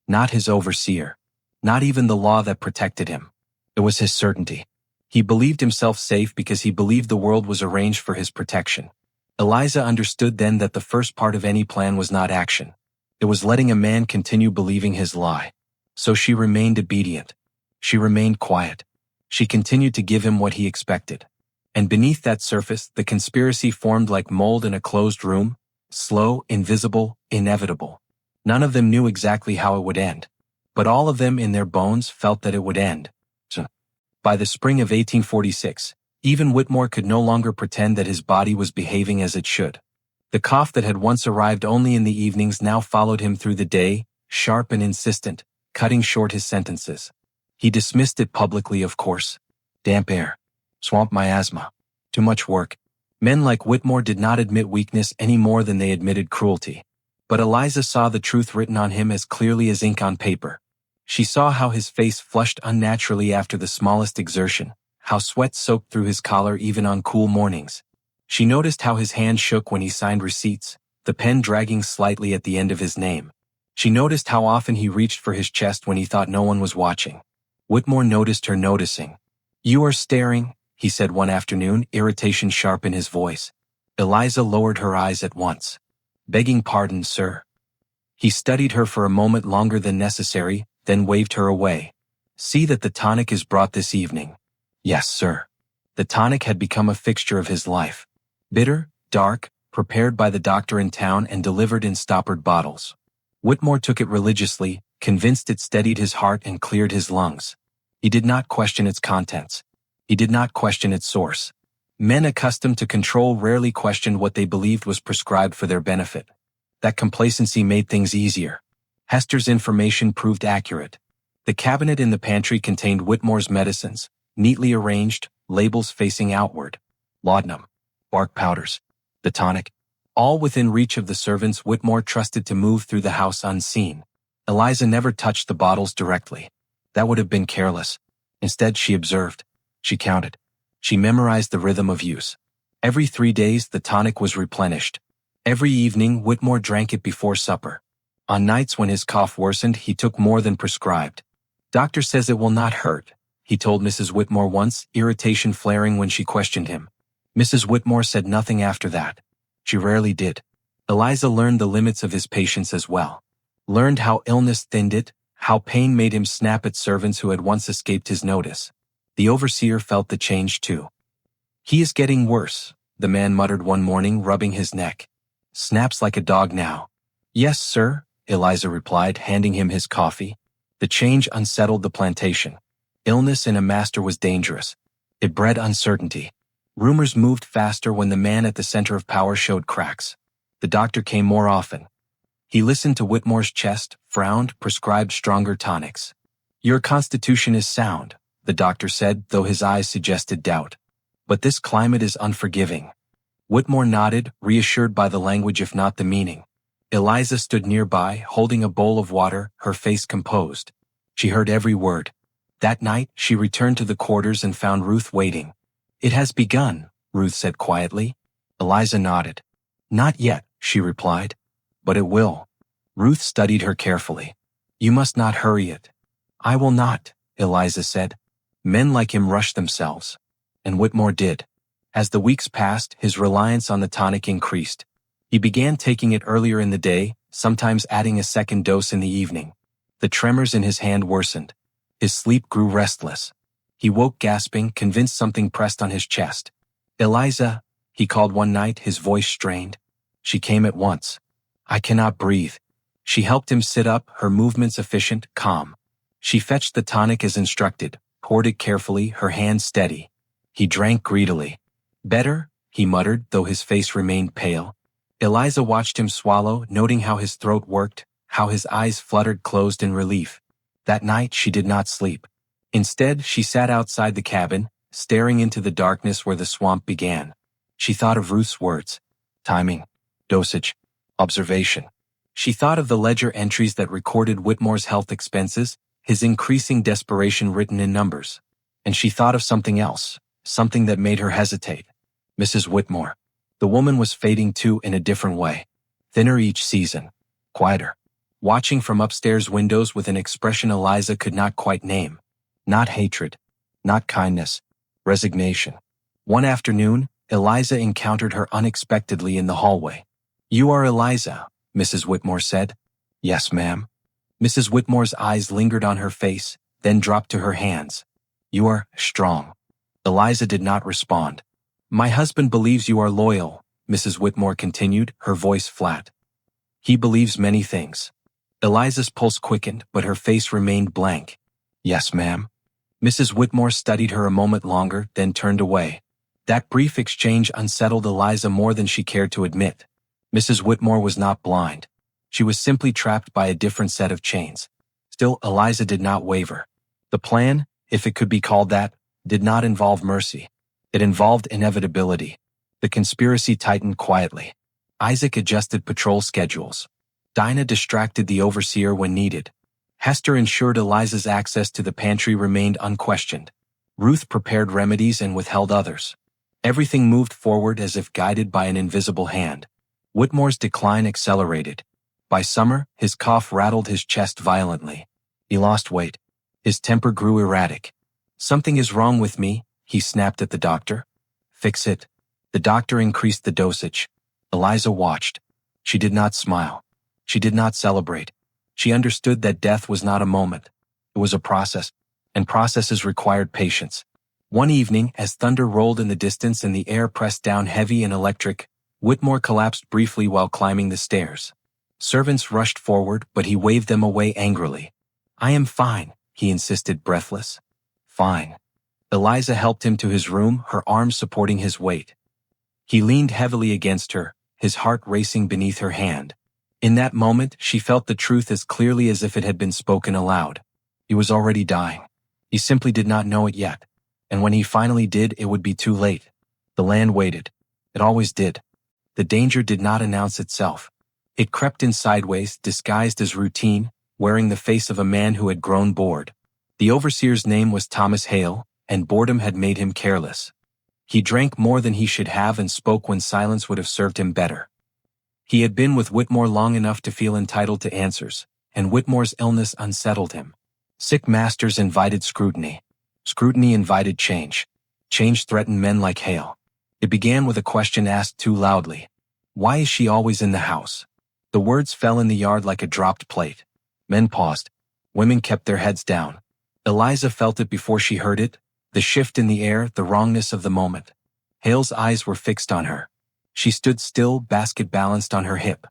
Speaker 1: not his overseer, not even the law that protected him. It was his certainty. He believed himself safe because he believed the world was arranged for his protection. Eliza understood then that the first part of any plan was not action. It was letting a man continue believing his lie. So she remained obedient. She remained quiet. She continued to give him what he expected. And beneath that surface, the conspiracy formed like mold in a closed room, Slow, invisible, inevitable. None of them knew exactly how it would end. But all of them in their bones felt that it would end. So, by the spring of 1846, even Whitmore could no longer pretend that his body was behaving as it should. The cough that had once arrived only in the evenings now followed him through the day, sharp and insistent, cutting short his sentences. He dismissed it publicly, of course. Damp air. Swamp miasma. Too much work. Men like Whitmore did not admit weakness any more than they admitted cruelty. But Eliza saw the truth written on him as clearly as ink on paper. She saw how his face flushed unnaturally after the smallest exertion, how sweat soaked through his collar even on cool mornings. She noticed how his hand shook when he signed receipts, the pen dragging slightly at the end of his name. She noticed how often he reached for his chest when he thought no one was watching. Whitmore noticed her noticing. "You are staring," he said one afternoon, irritation sharp in his voice. Eliza lowered her eyes at once. "Begging pardon, sir." He studied her for a moment longer than necessary, then waved her away. "See that the tonic is brought this evening." "Yes, sir." The tonic had become a fixture of his life. Bitter, dark, prepared by the doctor in town and delivered in stoppered bottles. Whitmore took it religiously, convinced it steadied his heart and cleared his lungs. He did not question its contents. He did not question its source. Men accustomed to control rarely questioned what they believed was prescribed for their benefit. That complacency made things easier. Hester's information proved accurate. The cabinet in the pantry contained Whitmore's medicines, neatly arranged, labels facing outward. Laudanum, bark powders, the tonic, all within reach of the servants Whitmore trusted to move through the house unseen. Eliza never touched the bottles directly. That would have been careless. Instead, she observed. She counted. She memorized the rhythm of use. Every 3 days, the tonic was replenished. Every evening, Whitmore drank it before supper. On nights when his cough worsened, he took more than prescribed. "Doctor says it will not hurt," he told Mrs. Whitmore once, irritation flaring when she questioned him. Mrs. Whitmore said nothing after that. She rarely did. Eliza learned the limits of his patience as well. Learned how illness thinned it, how pain made him snap at servants who had once escaped his notice. The overseer felt the change too. "He is getting worse," the man muttered one morning, rubbing his neck. "Snaps like a dog now." "Yes, sir," Eliza replied, handing him his coffee. The change unsettled the plantation. Illness in a master was dangerous. It bred uncertainty. Rumors moved faster when the man at the center of power showed cracks. The doctor came more often. He listened to Whitmore's chest, frowned, prescribed stronger tonics. "Your constitution is sound," the doctor said, though his eyes suggested doubt. "But this climate is unforgiving." Whitmore nodded, reassured by the language if not the meaning. Eliza stood nearby, holding a bowl of water, her face composed. She heard every word. That night, she returned to the quarters and found Ruth waiting. "It has begun," Ruth said quietly. Eliza nodded. "Not yet," she replied. "But it will." Ruth studied her carefully. "You must not hurry it." "I will not," Eliza said. Men like him rush themselves. And Whitmore did. As the weeks passed, his reliance on the tonic increased. He began taking it earlier in the day, sometimes adding a second dose in the evening. The tremors in his hand worsened. His sleep grew restless. He woke gasping, convinced something pressed on his chest. "Eliza," he called one night, his voice strained. She came at once. "I cannot breathe." She helped him sit up, her movements efficient, calm. She fetched the tonic as instructed, poured it carefully, her hand steady. He drank greedily. "Better," he muttered, though his face remained pale. Eliza watched him swallow, noting how his throat worked, how his eyes fluttered closed in relief. That night she did not sleep. Instead, she sat outside the cabin, staring into the darkness where the swamp began. She thought of Ruth's words. Timing. Dosage. Observation. She thought of the ledger entries that recorded Whitmore's health expenses, his increasing desperation written in numbers. And she thought of something else, something that made her hesitate. Mrs. Whitmore. The woman was fading too in a different way. Thinner each season. Quieter. Watching from upstairs windows with an expression Eliza could not quite name. Not hatred. Not kindness. Resignation. One afternoon, Eliza encountered her unexpectedly in the hallway. "You are Eliza," Mrs. Whitmore said. "Yes, ma'am." Mrs. Whitmore's eyes lingered on her face, then dropped to her hands. "You are strong." Eliza did not respond. "My husband believes you are loyal," Mrs. Whitmore continued, her voice flat. He believes many things. Eliza's pulse quickened, but her face remained blank. Yes, ma'am. Mrs. Whitmore studied her a moment longer, then turned away. That brief exchange unsettled Eliza more than she cared to admit. Mrs. Whitmore was not blind. She was simply trapped by a different set of chains. Still, Eliza did not waver. The plan, if it could be called that, did not involve mercy. It involved inevitability. The conspiracy tightened quietly. Isaac adjusted patrol schedules. Dinah distracted the overseer when needed. Hester ensured Eliza's access to the pantry remained unquestioned. Ruth prepared remedies and withheld others. Everything moved forward as if guided by an invisible hand. Whitmore's decline accelerated. By summer, his cough rattled his chest violently. He lost weight. His temper grew erratic. Something is wrong with me, he snapped at the doctor. Fix it. The doctor increased the dosage. Eliza watched. She did not smile. She did not celebrate. She understood that death was not a moment. It was a process, and processes required patience. One evening, as thunder rolled in the distance and the air pressed down heavy and electric, Whitmore collapsed briefly while climbing the stairs. Servants rushed forward, but he waved them away angrily. I am fine, he insisted, breathless. Fine. Eliza helped him to his room, her arms supporting his weight. He leaned heavily against her, his heart racing beneath her hand. In that moment, she felt the truth as clearly as if it had been spoken aloud. He was already dying. He simply did not know it yet. And when he finally did, it would be too late. The land waited. It always did. The danger did not announce itself. It crept in sideways, disguised as routine, wearing the face of a man who had grown bored. The overseer's name was Thomas Hale, and boredom had made him careless. He drank more than he should have and spoke when silence would have served him better. He had been with Whitmore long enough to feel entitled to answers, and Whitmore's illness unsettled him. Sick masters invited scrutiny. Scrutiny invited change. Change threatened men like Hale. It began with a question asked too loudly. Why is she always in the house? The words fell in the yard like a dropped plate. Men paused. Women kept their heads down. Eliza felt it before she heard it, the shift in the air, the wrongness of the moment. Hale's eyes were fixed on her. She stood still, basket balanced on her hip.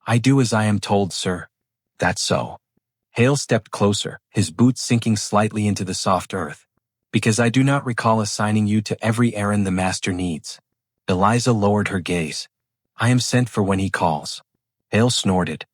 Speaker 1: I do as I am told, sir. That's so. Hale stepped closer, his boots sinking slightly into the soft earth. Because I do not recall assigning you to every errand the master needs. Eliza lowered her gaze. I am sent for when he calls. Hale snorted.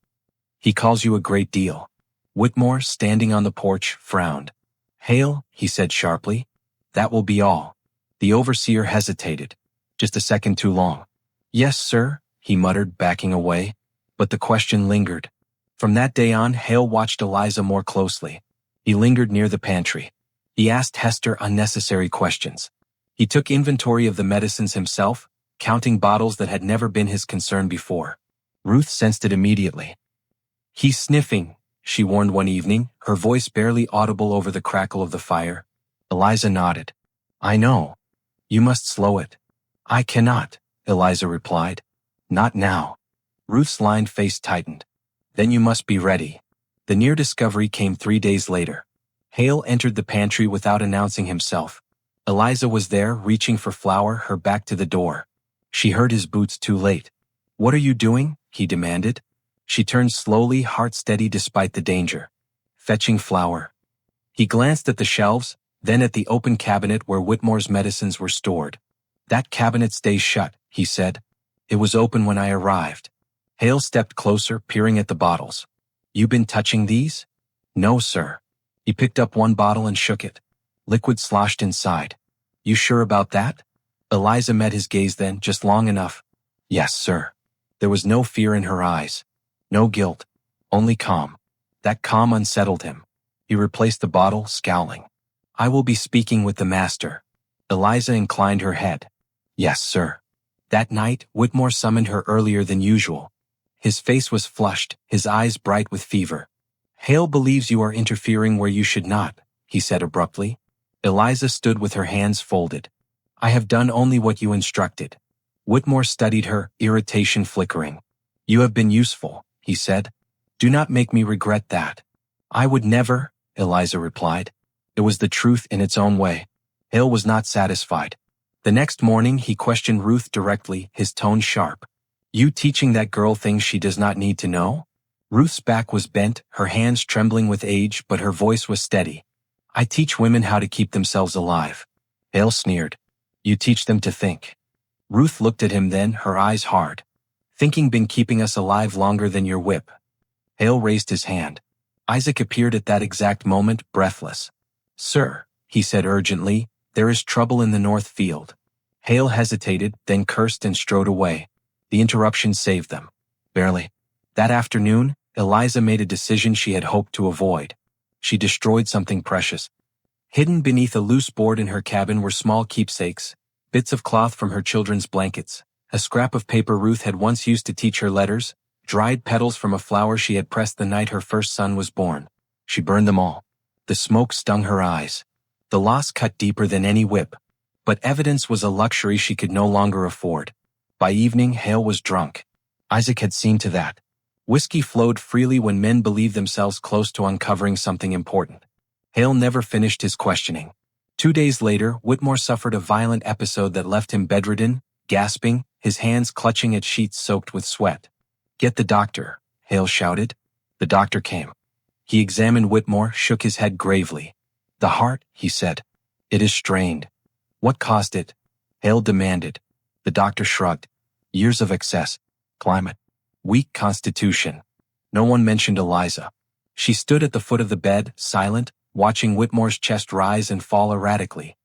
Speaker 1: He calls you a great deal. Whitmore, standing on the porch, frowned. Hale, he said sharply. That will be all. The overseer hesitated. Just a second too long. Yes, sir, he muttered, backing away. But the question lingered. From that day on, Hale watched Eliza more closely. He lingered near the pantry. He asked Hester unnecessary questions. He took inventory of the medicines himself, counting bottles that had never been his concern before. Ruth sensed it immediately. He's sniffing, she warned one evening, her voice barely audible over the crackle of the fire. Eliza nodded. I know. You must slow it. I cannot, Eliza replied. Not now. Ruth's lined face tightened. Then you must be ready. The near discovery came 3 days later. Hale entered the pantry without announcing himself. Eliza was there, reaching for flour, her back to the door. She heard his boots too late. What are you doing? He demanded. She turned slowly, heart steady despite the danger. Fetching flour. He glanced at the shelves, then at the open cabinet where Whitmore's medicines were stored. That cabinet stays shut, he said. It was open when I arrived. Hale stepped closer, peering at the bottles. You been touching these? No, sir. He picked up one bottle and shook it. Liquid sloshed inside. You sure about that? Eliza met his gaze then, just long enough. Yes, sir. There was no fear in her eyes. No guilt. Only calm. That calm unsettled him. He replaced the bottle, scowling. I will be speaking with the master. Eliza inclined her head. Yes, sir. That night, Whitmore summoned her earlier than usual. His face was flushed, his eyes bright with fever. Hale believes you are interfering where you should not, he said abruptly. Eliza stood with her hands folded. I have done only what you instructed. Whitmore studied her, irritation flickering. You have been useful, he said. Do not make me regret that. I would never, Eliza replied. It was the truth in its own way. Hale was not satisfied. The next morning he questioned Ruth directly, his tone sharp. You teaching that girl things she does not need to know? Ruth's back was bent, her hands trembling with age, but her voice was steady. I teach women how to keep themselves alive. Hale sneered. You teach them to think. Ruth looked at him then, her eyes hard. Thinking been keeping us alive longer than your whip. Hale raised his hand. Isaac appeared at that exact moment, breathless. Sir, he said urgently, there is trouble in the north field. Hale hesitated, then cursed and strode away. The interruption saved them. Barely. That afternoon, Eliza made a decision she had hoped to avoid. She destroyed something precious. Hidden beneath a loose board in her cabin were small keepsakes, bits of cloth from her children's blankets, a scrap of paper Ruth had once used to teach her letters, dried petals from a flower she had pressed the night her first son was born. She burned them all. The smoke stung her eyes. The loss cut deeper than any whip. But evidence was a luxury she could no longer afford. By evening, Hale was drunk. Isaac had seen to that. Whiskey flowed freely when men believed themselves close to uncovering something important. Hale never finished his questioning. 2 days later, Whitmore suffered a violent episode that left him bedridden, gasping, his hands clutching at sheets soaked with sweat. Get the doctor, Hale shouted. The doctor came. He examined Whitmore, shook his head gravely. The heart, he said. It is strained. What caused it? Hale demanded. The doctor shrugged. Years of excess. Climate. Weak constitution. No one mentioned Eliza. She stood at the foot of the bed, silent, watching Whitmore's chest rise and fall erratically.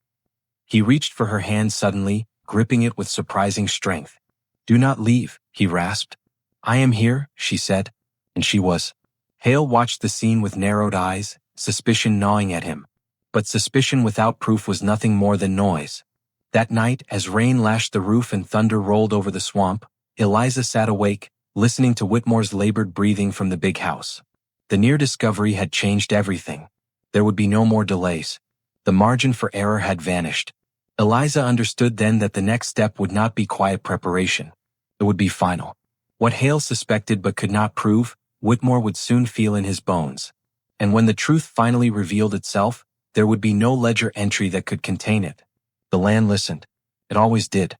Speaker 1: He reached for her hand suddenly, gripping it with surprising strength. Do not leave, he rasped. I am here, she said. And she was. Hale watched the scene with narrowed eyes, suspicion gnawing at him. But suspicion without proof was nothing more than noise. That night, as rain lashed the roof and thunder rolled over the swamp, Eliza sat awake, listening to Whitmore's labored breathing from the big house. The near discovery had changed everything. There would be no more delays. The margin for error had vanished. Eliza understood then that the next step would not be quiet preparation. It would be final. What Hale suspected but could not prove, Whitmore would soon feel in his bones. And when the truth finally revealed itself, there would be no ledger entry that could contain it. The land listened. It always did.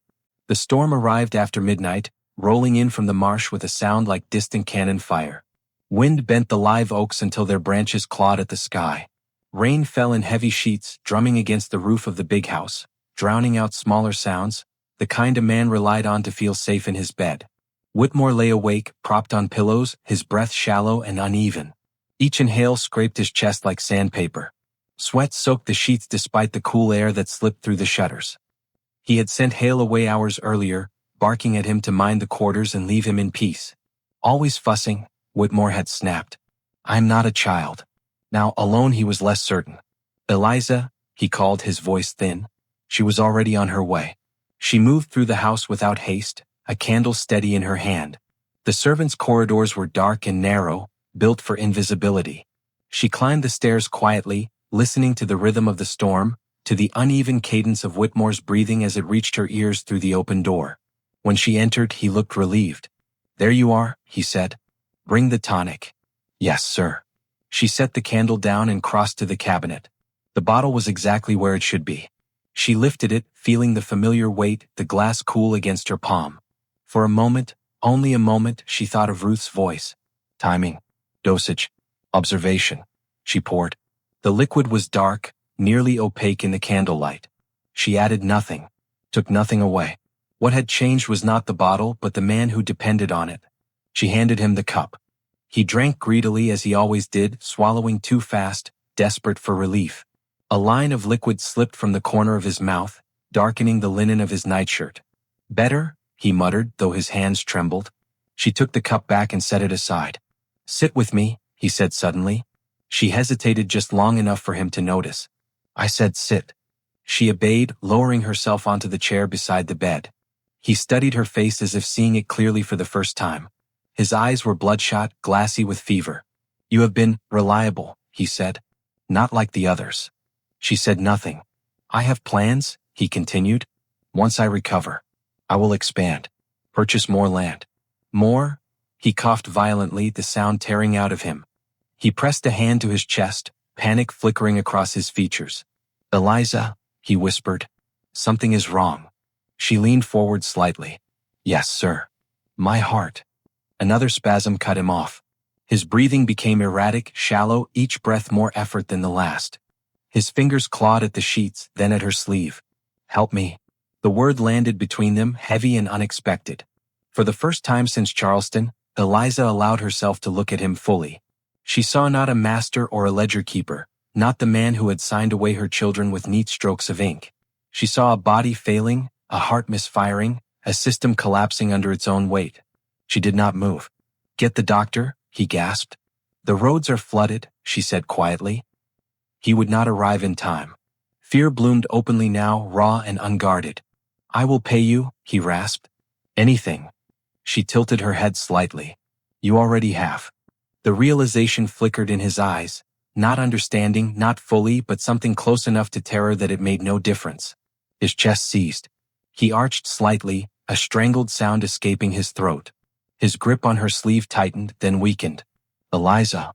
Speaker 1: The storm arrived after midnight, rolling in from the marsh with a sound like distant cannon fire. Wind bent the live oaks until their branches clawed at the sky. Rain fell in heavy sheets, drumming against the roof of the big house, drowning out smaller sounds, the kind a man relied on to feel safe in his bed. Whitmore lay awake, propped on pillows, his breath shallow and uneven. Each inhale scraped his chest like sandpaper. Sweat soaked the sheets despite the cool air that slipped through the shutters. He had sent Hale away hours earlier, barking at him to mind the quarters and leave him in peace. Always fussing, Whitmore had snapped. I'm not a child. Now, alone he was less certain. Eliza, he called, his voice thin. She was already on her way. She moved through the house without haste, a candle steady in her hand. The servants' corridors were dark and narrow, built for invisibility. She climbed the stairs quietly, listening to the rhythm of the storm, to the uneven cadence of Whitmore's breathing as it reached her ears through the open door. When she entered, he looked relieved. There you are, he said. Bring the tonic. Yes, sir. She set the candle down and crossed to the cabinet. The bottle was exactly where it should be. She lifted it, feeling the familiar weight, the glass cool against her palm. For a moment, only a moment, she thought of Ruth's voice. Timing, dosage, observation. She poured. The liquid was dark, nearly opaque in the candlelight. She added nothing, took nothing away. What had changed was not the bottle, but the man who depended on it. She handed him the cup. He drank greedily as he always did, swallowing too fast, desperate for relief. A line of liquid slipped from the corner of his mouth, darkening the linen of his nightshirt. Better, he muttered, though his hands trembled. She took the cup back and set it aside. Sit with me, he said suddenly. She hesitated just long enough for him to notice. I said sit. She obeyed, lowering herself onto the chair beside the bed. He studied her face as if seeing it clearly for the first time. His eyes were bloodshot, glassy with fever. You have been reliable, he said. Not like the others. She said nothing. I have plans, he continued. Once I recover, I will expand. Purchase more land. More? He coughed violently, the sound tearing out of him. He pressed a hand to his chest, panic flickering across his features. Eliza, he whispered. Something is wrong. She leaned forward slightly. Yes, sir. My heart. Another spasm cut him off. His breathing became erratic, shallow, each breath more effort than the last. His fingers clawed at the sheets, then at her sleeve. Help me. The word landed between them, heavy and unexpected. For the first time since Charleston, Eliza allowed herself to look at him fully. She saw not a master or a ledger keeper, not the man who had signed away her children with neat strokes of ink. She saw a body failing, a heart misfiring, a system collapsing under its own weight. She did not move. Get the doctor, he gasped. The roads are flooded, she said quietly. He would not arrive in time. Fear bloomed openly now, raw and unguarded. I will pay you, he rasped. Anything. She tilted her head slightly. You already have. The realization flickered in his eyes, not understanding, not fully, but something close enough to terror that it made no difference. His chest seized. He arched slightly, a strangled sound escaping his throat. His grip on her sleeve tightened, then weakened. Eliza.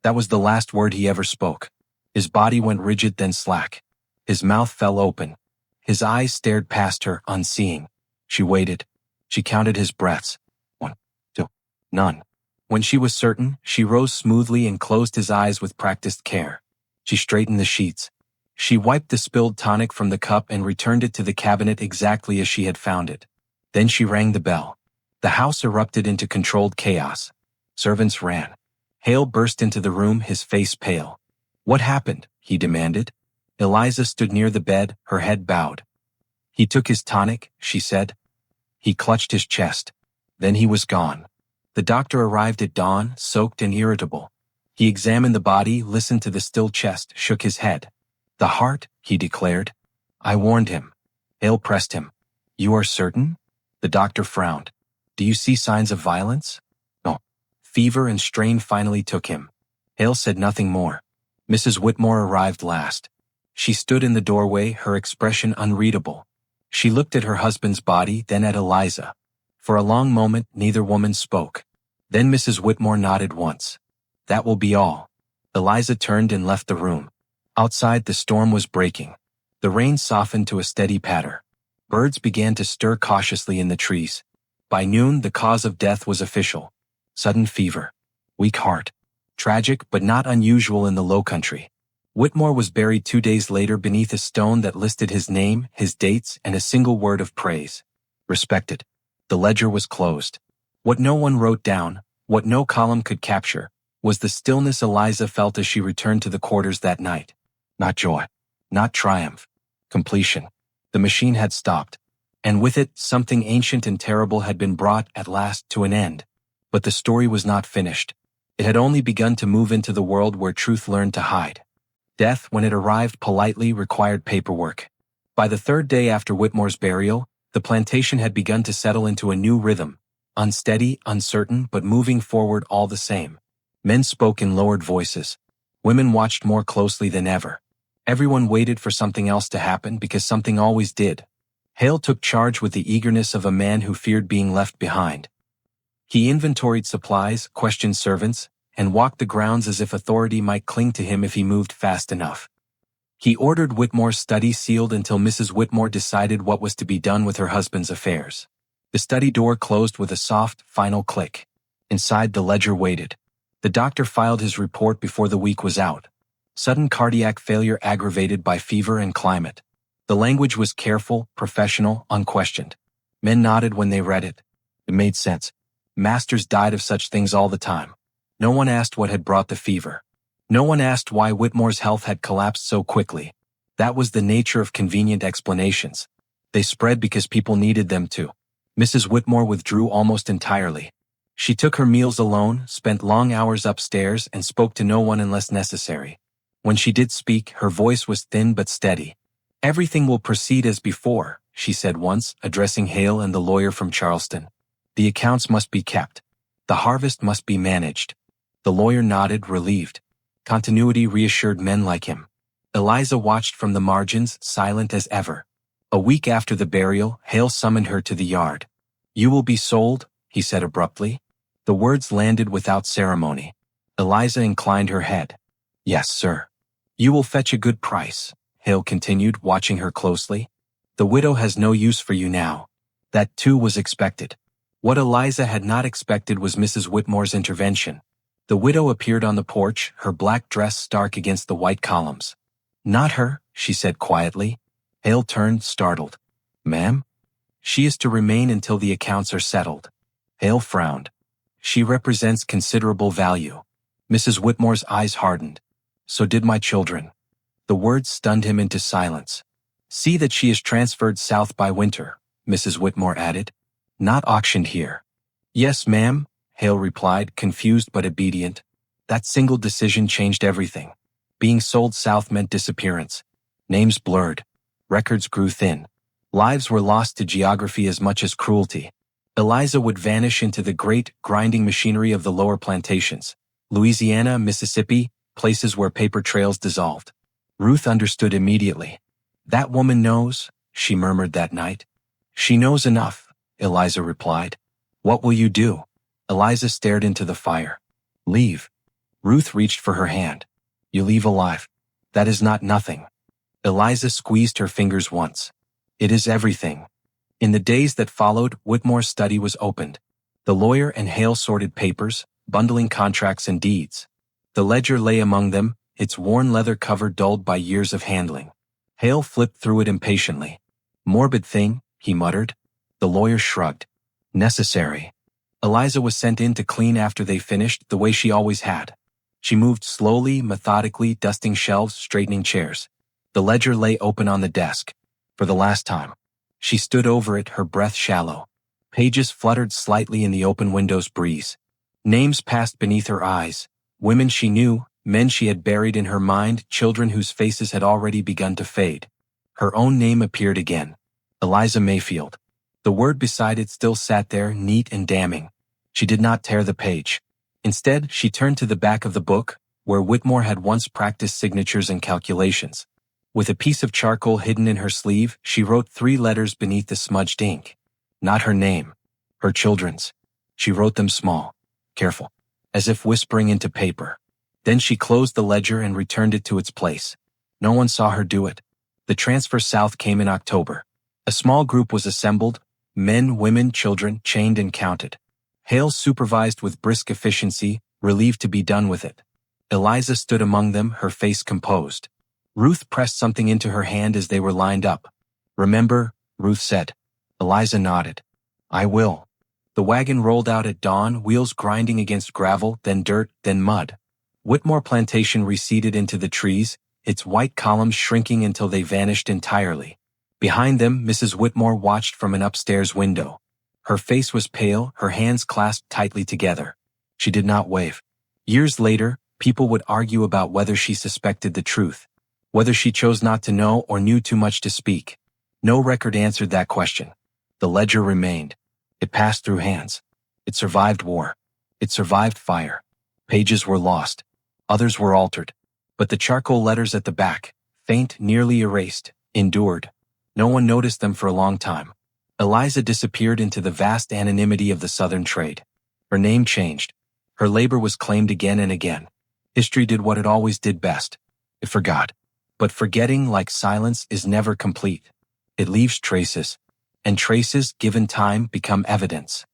Speaker 1: That was the last word he ever spoke. His body went rigid, then slack. His mouth fell open. His eyes stared past her, unseeing. She waited. She counted his breaths. 1, 2, none. When she was certain, she rose smoothly and closed his eyes with practiced care. She straightened the sheets. She wiped the spilled tonic from the cup and returned it to the cabinet exactly as she had found it. Then she rang the bell. The house erupted into controlled chaos. Servants ran. Hale burst into the room, his face pale. What happened? He demanded. Eliza stood near the bed, her head bowed. He took his tonic, she said. He clutched his chest. Then he was gone. The doctor arrived at dawn, soaked and irritable. He examined the body, listened to the still chest, shook his head. The heart, he declared. I warned him. Hale pressed him. You are certain? The doctor frowned. Do you see signs of violence? No. Fever and strain finally took him. Hale said nothing more. Mrs. Whitmore arrived last. She stood in the doorway, her expression unreadable. She looked at her husband's body, then at Eliza. For a long moment, neither woman spoke. Then Mrs. Whitmore nodded once. That will be all. Eliza turned and left the room. Outside, the storm was breaking. The rain softened to a steady patter. Birds began to stir cautiously in the trees. By noon, the cause of death was official. Sudden fever. Weak heart. Tragic, but not unusual in the Low Country. Whitmore was buried 2 days later beneath a stone that listed his name, his dates, and a single word of praise. Respected. The ledger was closed. What no one wrote down, what no column could capture, was the stillness Eliza felt as she returned to the quarters that night. Not joy. Not triumph. Completion. The machine had stopped. And with it, something ancient and terrible had been brought, at last, to an end. But the story was not finished. It had only begun to move into the world where truth learned to hide. Death, when it arrived politely, required paperwork. By the third day after Whitmore's burial, the plantation had begun to settle into a new rhythm, unsteady, uncertain, but moving forward all the same. Men spoke in lowered voices. Women watched more closely than ever. Everyone waited for something else to happen because something always did. Hale took charge with the eagerness of a man who feared being left behind. He inventoried supplies, questioned servants, and walked the grounds as if authority might cling to him if he moved fast enough. He ordered Whitmore's study sealed until Mrs. Whitmore decided what was to be done with her husband's affairs. The study door closed with a soft, final click. Inside, the ledger waited. The doctor filed his report before the week was out. Sudden cardiac failure aggravated by fever and climate. The language was careful, professional, unquestioned. Men nodded when they read it. It made sense. Masters died of such things all the time. No one asked what had brought the fever. No one asked why Whitmore's health had collapsed so quickly. That was the nature of convenient explanations. They spread because people needed them to. Mrs. Whitmore withdrew almost entirely. She took her meals alone, spent long hours upstairs, and spoke to no one unless necessary. When she did speak, her voice was thin but steady. Everything will proceed as before, she said once, addressing Hale and the lawyer from Charleston. The accounts must be kept. The harvest must be managed. The lawyer nodded, relieved. Continuity reassured men like him. Eliza watched from the margins, silent as ever. A week after the burial, Hale summoned her to the yard. You will be sold, he said abruptly. The words landed without ceremony. Eliza inclined her head. Yes, sir. You will fetch a good price, Hale continued, watching her closely. The widow has no use for you now. That too was expected. What Eliza had not expected was Mrs. Whitmore's intervention. The widow appeared on the porch, her black dress stark against the white columns. Not her, she said quietly. Hale turned, startled. Ma'am? She is to remain until the accounts are settled. Hale frowned. She represents considerable value. Mrs. Whitmore's eyes hardened. So did my children. The words stunned him into silence. See that she is transferred south by winter, Mrs. Whitmore added. Not auctioned here. Yes, ma'am, Hale replied, confused but obedient. That single decision changed everything. Being sold south meant disappearance. Names blurred. Records grew thin. Lives were lost to geography as much as cruelty. Eliza would vanish into the great, grinding machinery of the lower plantations. Louisiana, Mississippi, places where paper trails dissolved. Ruth understood immediately. That woman knows, she murmured that night. She knows enough, Eliza replied. What will you do? Eliza stared into the fire. Leave. Ruth reached for her hand. You leave alive. That is not nothing. Eliza squeezed her fingers once. It is everything. In the days that followed, Whitmore's study was opened. The lawyer and Hale sorted papers, bundling contracts and deeds. The ledger lay among them, its worn leather cover dulled by years of handling. Hale flipped through it impatiently. Morbid thing, he muttered. The lawyer shrugged. Necessary. Eliza was sent in to clean after they finished, the way she always had. She moved slowly, methodically, dusting shelves, straightening chairs. The ledger lay open on the desk. For the last time. She stood over it, her breath shallow. Pages fluttered slightly in the open window's breeze. Names passed beneath her eyes. Women she knew, men she had buried in her mind, children whose faces had already begun to fade. Her own name appeared again. Eliza Mayfield. The word beside it still sat there, neat and damning. She did not tear the page. Instead, she turned to the back of the book, where Whitmore had once practiced signatures and calculations. With a piece of charcoal hidden in her sleeve, she wrote 3 letters beneath the smudged ink. Not her name. Her children's. She wrote them small, careful, as if whispering into paper. Then she closed the ledger and returned it to its place. No one saw her do it. The transfer south came in October. A small group was assembled, men, women, children, chained and counted. Hale supervised with brisk efficiency, relieved to be done with it. Eliza stood among them, her face composed. Ruth pressed something into her hand as they were lined up. Remember, Ruth said. Eliza nodded. I will. The wagon rolled out at dawn, wheels grinding against gravel, then dirt, then mud. Whitmore Plantation receded into the trees, its white columns shrinking until they vanished entirely. Behind them, Mrs. Whitmore watched from an upstairs window. Her face was pale, her hands clasped tightly together. She did not wave. Years later, people would argue about whether she suspected the truth, whether she chose not to know or knew too much to speak. No record answered that question. The ledger remained. It passed through hands. It survived war. It survived fire. Pages were lost. Others were altered. But the charcoal letters at the back, faint, nearly erased, endured. No one noticed them for a long time. Eliza disappeared into the vast anonymity of the Southern trade. Her name changed. Her labor was claimed again and again. History did what it always did best. It forgot. But forgetting, like silence, is never complete. It leaves traces. And traces, given time, become evidence.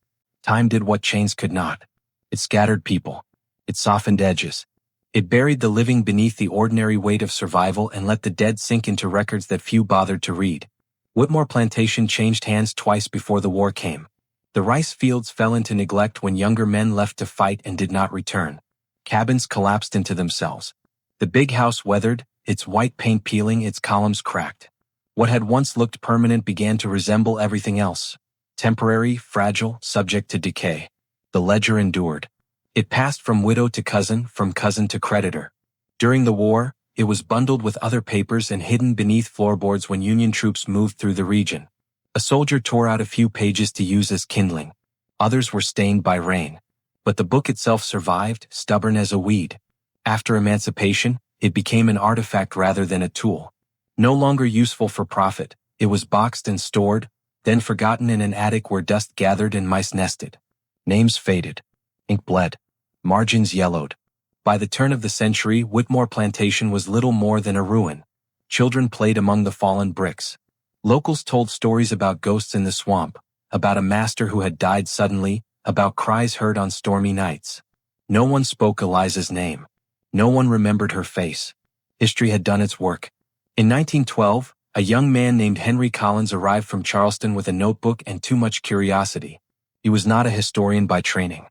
Speaker 1: Time did what chains could not. It scattered people. It softened edges. It buried the living beneath the ordinary weight of survival and let the dead sink into records that few bothered to read. Whitmore Plantation changed hands twice before the war came. The rice fields fell into neglect when younger men left to fight and did not return. Cabins collapsed into themselves. The big house weathered, its white paint peeling, its columns cracked. What had once looked permanent began to resemble everything else. Temporary, fragile, subject to decay. The ledger endured. It passed from widow to cousin, from cousin to creditor. During the war, it was bundled with other papers and hidden beneath floorboards when Union troops moved through the region. A soldier tore out a few pages to use as kindling. Others were stained by rain. But the book itself survived, stubborn as a weed. After emancipation, it became an artifact rather than a tool. No longer useful for profit, it was boxed and stored, then forgotten in an attic where dust gathered and mice nested. Names faded. Ink bled. Margins yellowed. By the turn of the century, Whitmore Plantation was little more than a ruin. Children played among the fallen bricks. Locals told stories about ghosts in the swamp, about a master who had died suddenly, about cries heard on stormy nights. No one spoke Eliza's name. No one remembered her face. History had done its work. In 1912, a young man named Henry Collins arrived from Charleston with a notebook and too much curiosity. He was not a historian by training.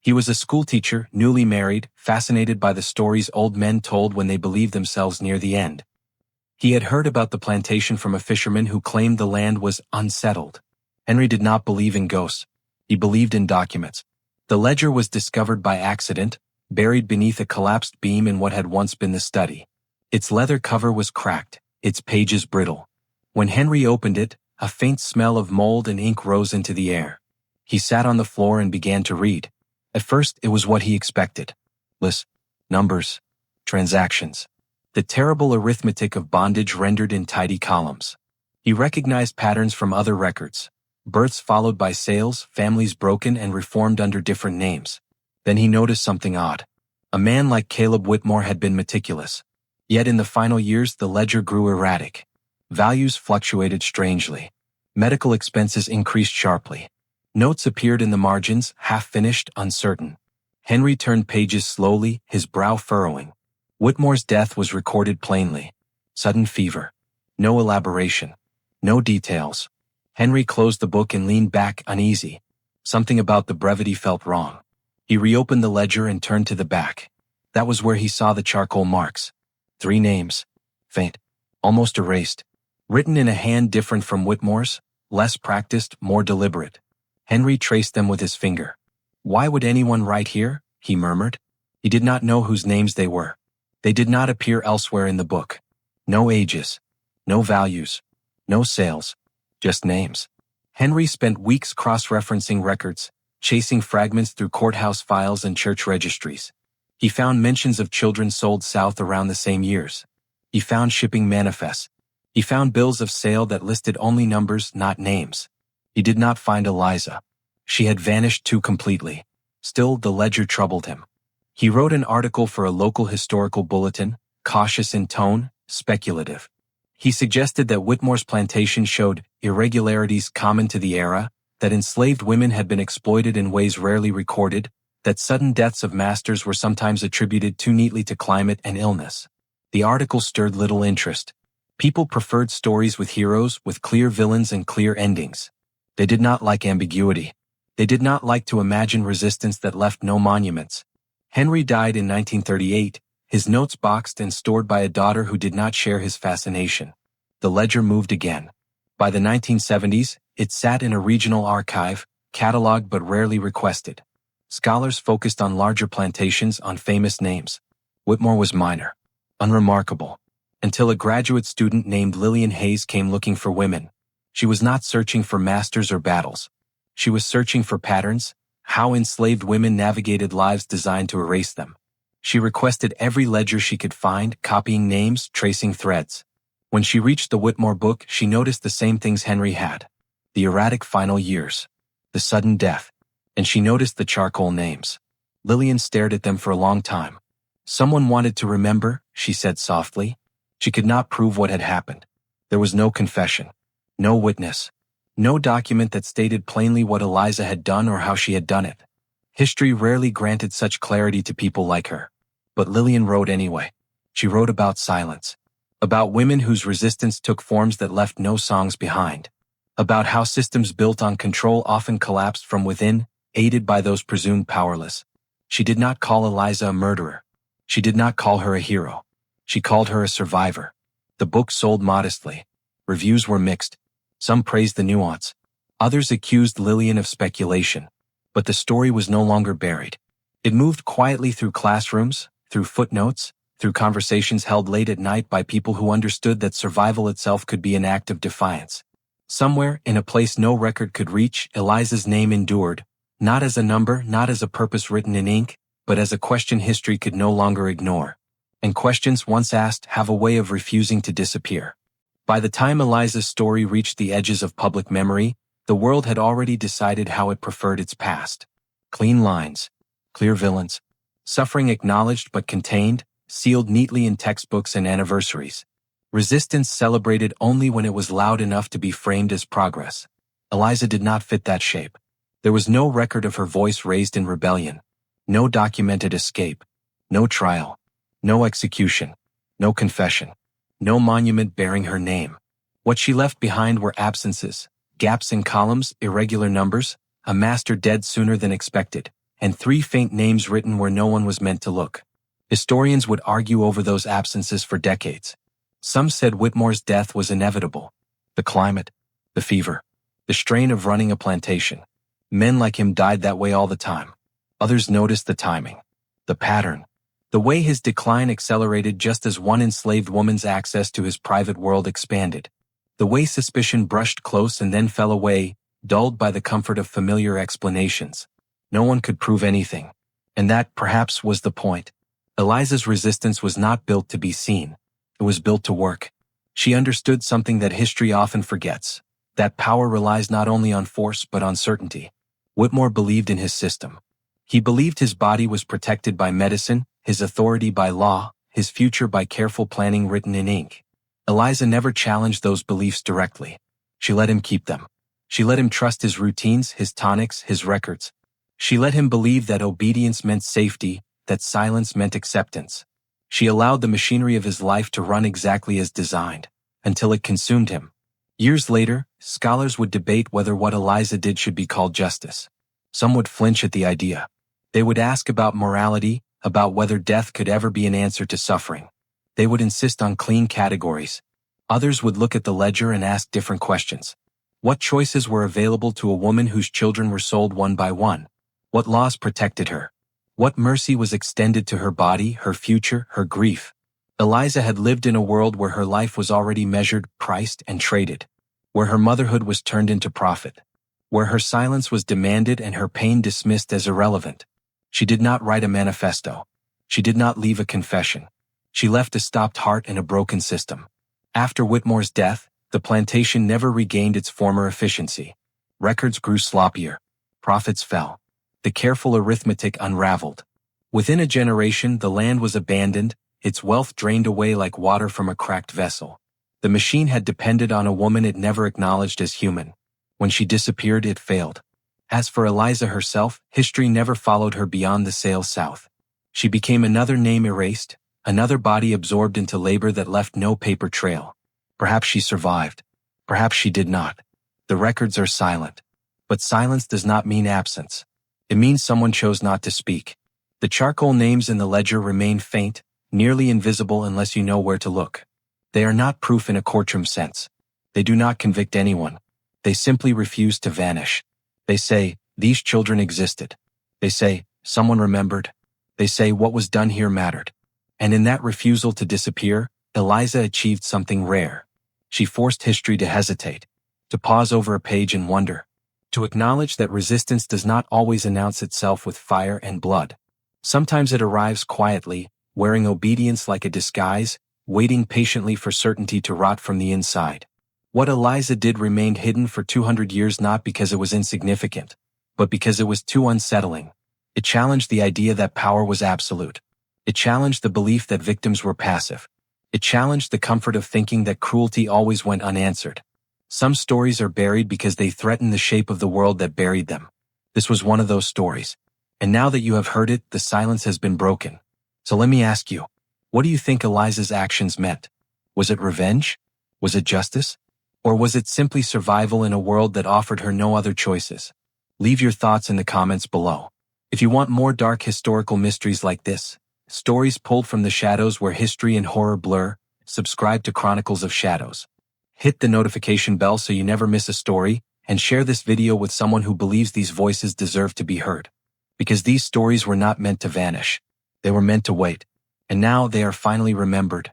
Speaker 1: He was a schoolteacher, newly married, fascinated by the stories old men told when they believed themselves near the end. He had heard about the plantation from a fisherman who claimed the land was unsettled. Henry did not believe in ghosts. He believed in documents. The ledger was discovered by accident, buried beneath a collapsed beam in what had once been the study. Its leather cover was cracked, its pages brittle. When Henry opened it, a faint smell of mold and ink rose into the air. He sat on the floor and began to read. At first, it was what he expected. Lists, numbers, transactions. The terrible arithmetic of bondage rendered in tidy columns. He recognized patterns from other records. Births followed by sales, families broken and reformed under different names. Then he noticed something odd. A man like Caleb Whitmore had been meticulous. Yet in the final years the ledger grew erratic. Values fluctuated strangely. Medical expenses increased sharply. Notes appeared in the margins, half-finished, uncertain. Henry turned pages slowly, his brow furrowing. Whitmore's death was recorded plainly. Sudden fever. No elaboration. No details. Henry closed the book and leaned back, uneasy. Something about the brevity felt wrong. He reopened the ledger and turned to the back. That was where he saw the charcoal marks. 3 names. Faint. Almost erased. Written in a hand different from Whitmore's, less practiced, more deliberate. Henry traced them with his finger. Why would anyone write here? He murmured. He did not know whose names they were. They did not appear elsewhere in the book. No ages. No values. No sales. Just names. Henry spent weeks cross-referencing records, chasing fragments through courthouse files and church registries. He found mentions of children sold south around the same years. He found shipping manifests. He found bills of sale that listed only numbers, not names. He did not find Eliza. She had vanished too completely. Still, the ledger troubled him. He wrote an article for a local historical bulletin, cautious in tone, speculative. He suggested that Whitmore's plantation showed irregularities common to the era, that enslaved women had been exploited in ways rarely recorded, that sudden deaths of masters were sometimes attributed too neatly to climate and illness. The article stirred little interest. People preferred stories with heroes, with clear villains and clear endings. They did not like ambiguity. They did not like to imagine resistance that left no monuments. Henry died in 1938, his notes boxed and stored by a daughter who did not share his fascination. The ledger moved again. By the 1970s, it sat in a regional archive, cataloged but rarely requested. Scholars focused on larger plantations, on famous names. Whitmore was minor, unremarkable, until a graduate student named Lillian Hayes came looking for women. She was not searching for masters or battles. She was searching for patterns, how enslaved women navigated lives designed to erase them. She requested every ledger she could find, copying names, tracing threads. When she reached the Whitmore book, she noticed the same things Henry had. The erratic final years. The sudden death. And she noticed the charcoal names. Lillian stared at them for a long time. Someone wanted to remember, she said softly. She could not prove what had happened. There was no confession. No witness. No document that stated plainly what Eliza had done or how she had done it. History rarely granted such clarity to people like her. But Lillian wrote anyway. She wrote about silence. About women whose resistance took forms that left no songs behind. About how systems built on control often collapsed from within, aided by those presumed powerless. She did not call Eliza a murderer. She did not call her a hero. She called her a survivor. The book sold modestly. Reviews were mixed. Some praised the nuance. Others accused Lillian of speculation. But the story was no longer buried. It moved quietly through classrooms, through footnotes, through conversations held late at night by people who understood that survival itself could be an act of defiance. Somewhere, in a place no record could reach, Eliza's name endured, not as a number, not as a purpose written in ink, but as a question history could no longer ignore. And questions once asked have a way of refusing to disappear. By the time Eliza's story reached the edges of public memory, the world had already decided how it preferred its past. Clean lines, clear villains, suffering acknowledged but contained, sealed neatly in textbooks and anniversaries. Resistance celebrated only when it was loud enough to be framed as progress. Eliza did not fit that shape. There was no record of her voice raised in rebellion. No documented escape. No trial. No execution. No confession. No monument bearing her name. What she left behind were absences, gaps in columns, irregular numbers, a master dead sooner than expected, and 3 faint names written where no one was meant to look. Historians would argue over those absences for decades. Some said Whitmore's death was inevitable. The climate, the fever, the strain of running a plantation. Men like him died that way all the time. Others noticed the timing, the pattern, the way his decline accelerated just as one enslaved woman's access to his private world expanded. The way suspicion brushed close and then fell away, dulled by the comfort of familiar explanations. No one could prove anything. And that, perhaps, was the point. Eliza's resistance was not built to be seen. It was built to work. She understood something that history often forgets. That power relies not only on force but on certainty. Whitmore believed in his system. He believed his body was protected by medicine, his authority by law, his future by careful planning written in ink. Eliza never challenged those beliefs directly. She let him keep them. She let him trust his routines, his tonics, his records. She let him believe that obedience meant safety, that silence meant acceptance. She allowed the machinery of his life to run exactly as designed, until it consumed him. Years later, scholars would debate whether what Eliza did should be called justice. Some would flinch at the idea. They would ask about morality, about whether death could ever be an answer to suffering. They would insist on clean categories. Others would look at the ledger and ask different questions. What choices were available to a woman whose children were sold one by one? What laws protected her? What mercy was extended to her body, her future, her grief? Eliza had lived in a world where her life was already measured, priced, and traded. Where her motherhood was turned into profit. Where her silence was demanded and her pain dismissed as irrelevant. She did not write a manifesto. She did not leave a confession. She left a stopped heart and a broken system. After Whitmore's death, the plantation never regained its former efficiency. Records grew sloppier. Profits fell. The careful arithmetic unraveled. Within a generation, the land was abandoned, its wealth drained away like water from a cracked vessel. The machine had depended on a woman it never acknowledged as human. When she disappeared, it failed. As for Eliza herself, history never followed her beyond the sail south. She became another name erased, another body absorbed into labor that left no paper trail. Perhaps she survived. Perhaps she did not. The records are silent. But silence does not mean absence. It means someone chose not to speak. The charcoal names in the ledger remain faint, nearly invisible unless you know where to look. They are not proof in a courtroom sense. They do not convict anyone. They simply refuse to vanish. They say, these children existed. They say, someone remembered. They say what was done here mattered. And in that refusal to disappear, Eliza achieved something rare. She forced history to hesitate, to pause over a page and wonder, to acknowledge that resistance does not always announce itself with fire and blood. Sometimes it arrives quietly, wearing obedience like a disguise, waiting patiently for certainty to rot from the inside. What Eliza did remained hidden for 200 years not because it was insignificant, but because it was too unsettling. It challenged the idea that power was absolute. It challenged the belief that victims were passive. It challenged the comfort of thinking that cruelty always went unanswered. Some stories are buried because they threaten the shape of the world that buried them. This was one of those stories. And now that you have heard it, the silence has been broken. So let me ask you, what do you think Eliza's actions meant? Was it revenge? Was it justice? Or was it simply survival in a world that offered her no other choices? Leave your thoughts in the comments below. If you want more dark historical mysteries like this, stories pulled from the shadows where history and horror blur, subscribe to Chronicles of Shadows. Hit the notification bell so you never miss a story, and share this video with someone who believes these voices deserve to be heard. Because these stories were not meant to vanish. They were meant to wait. And now they are finally remembered.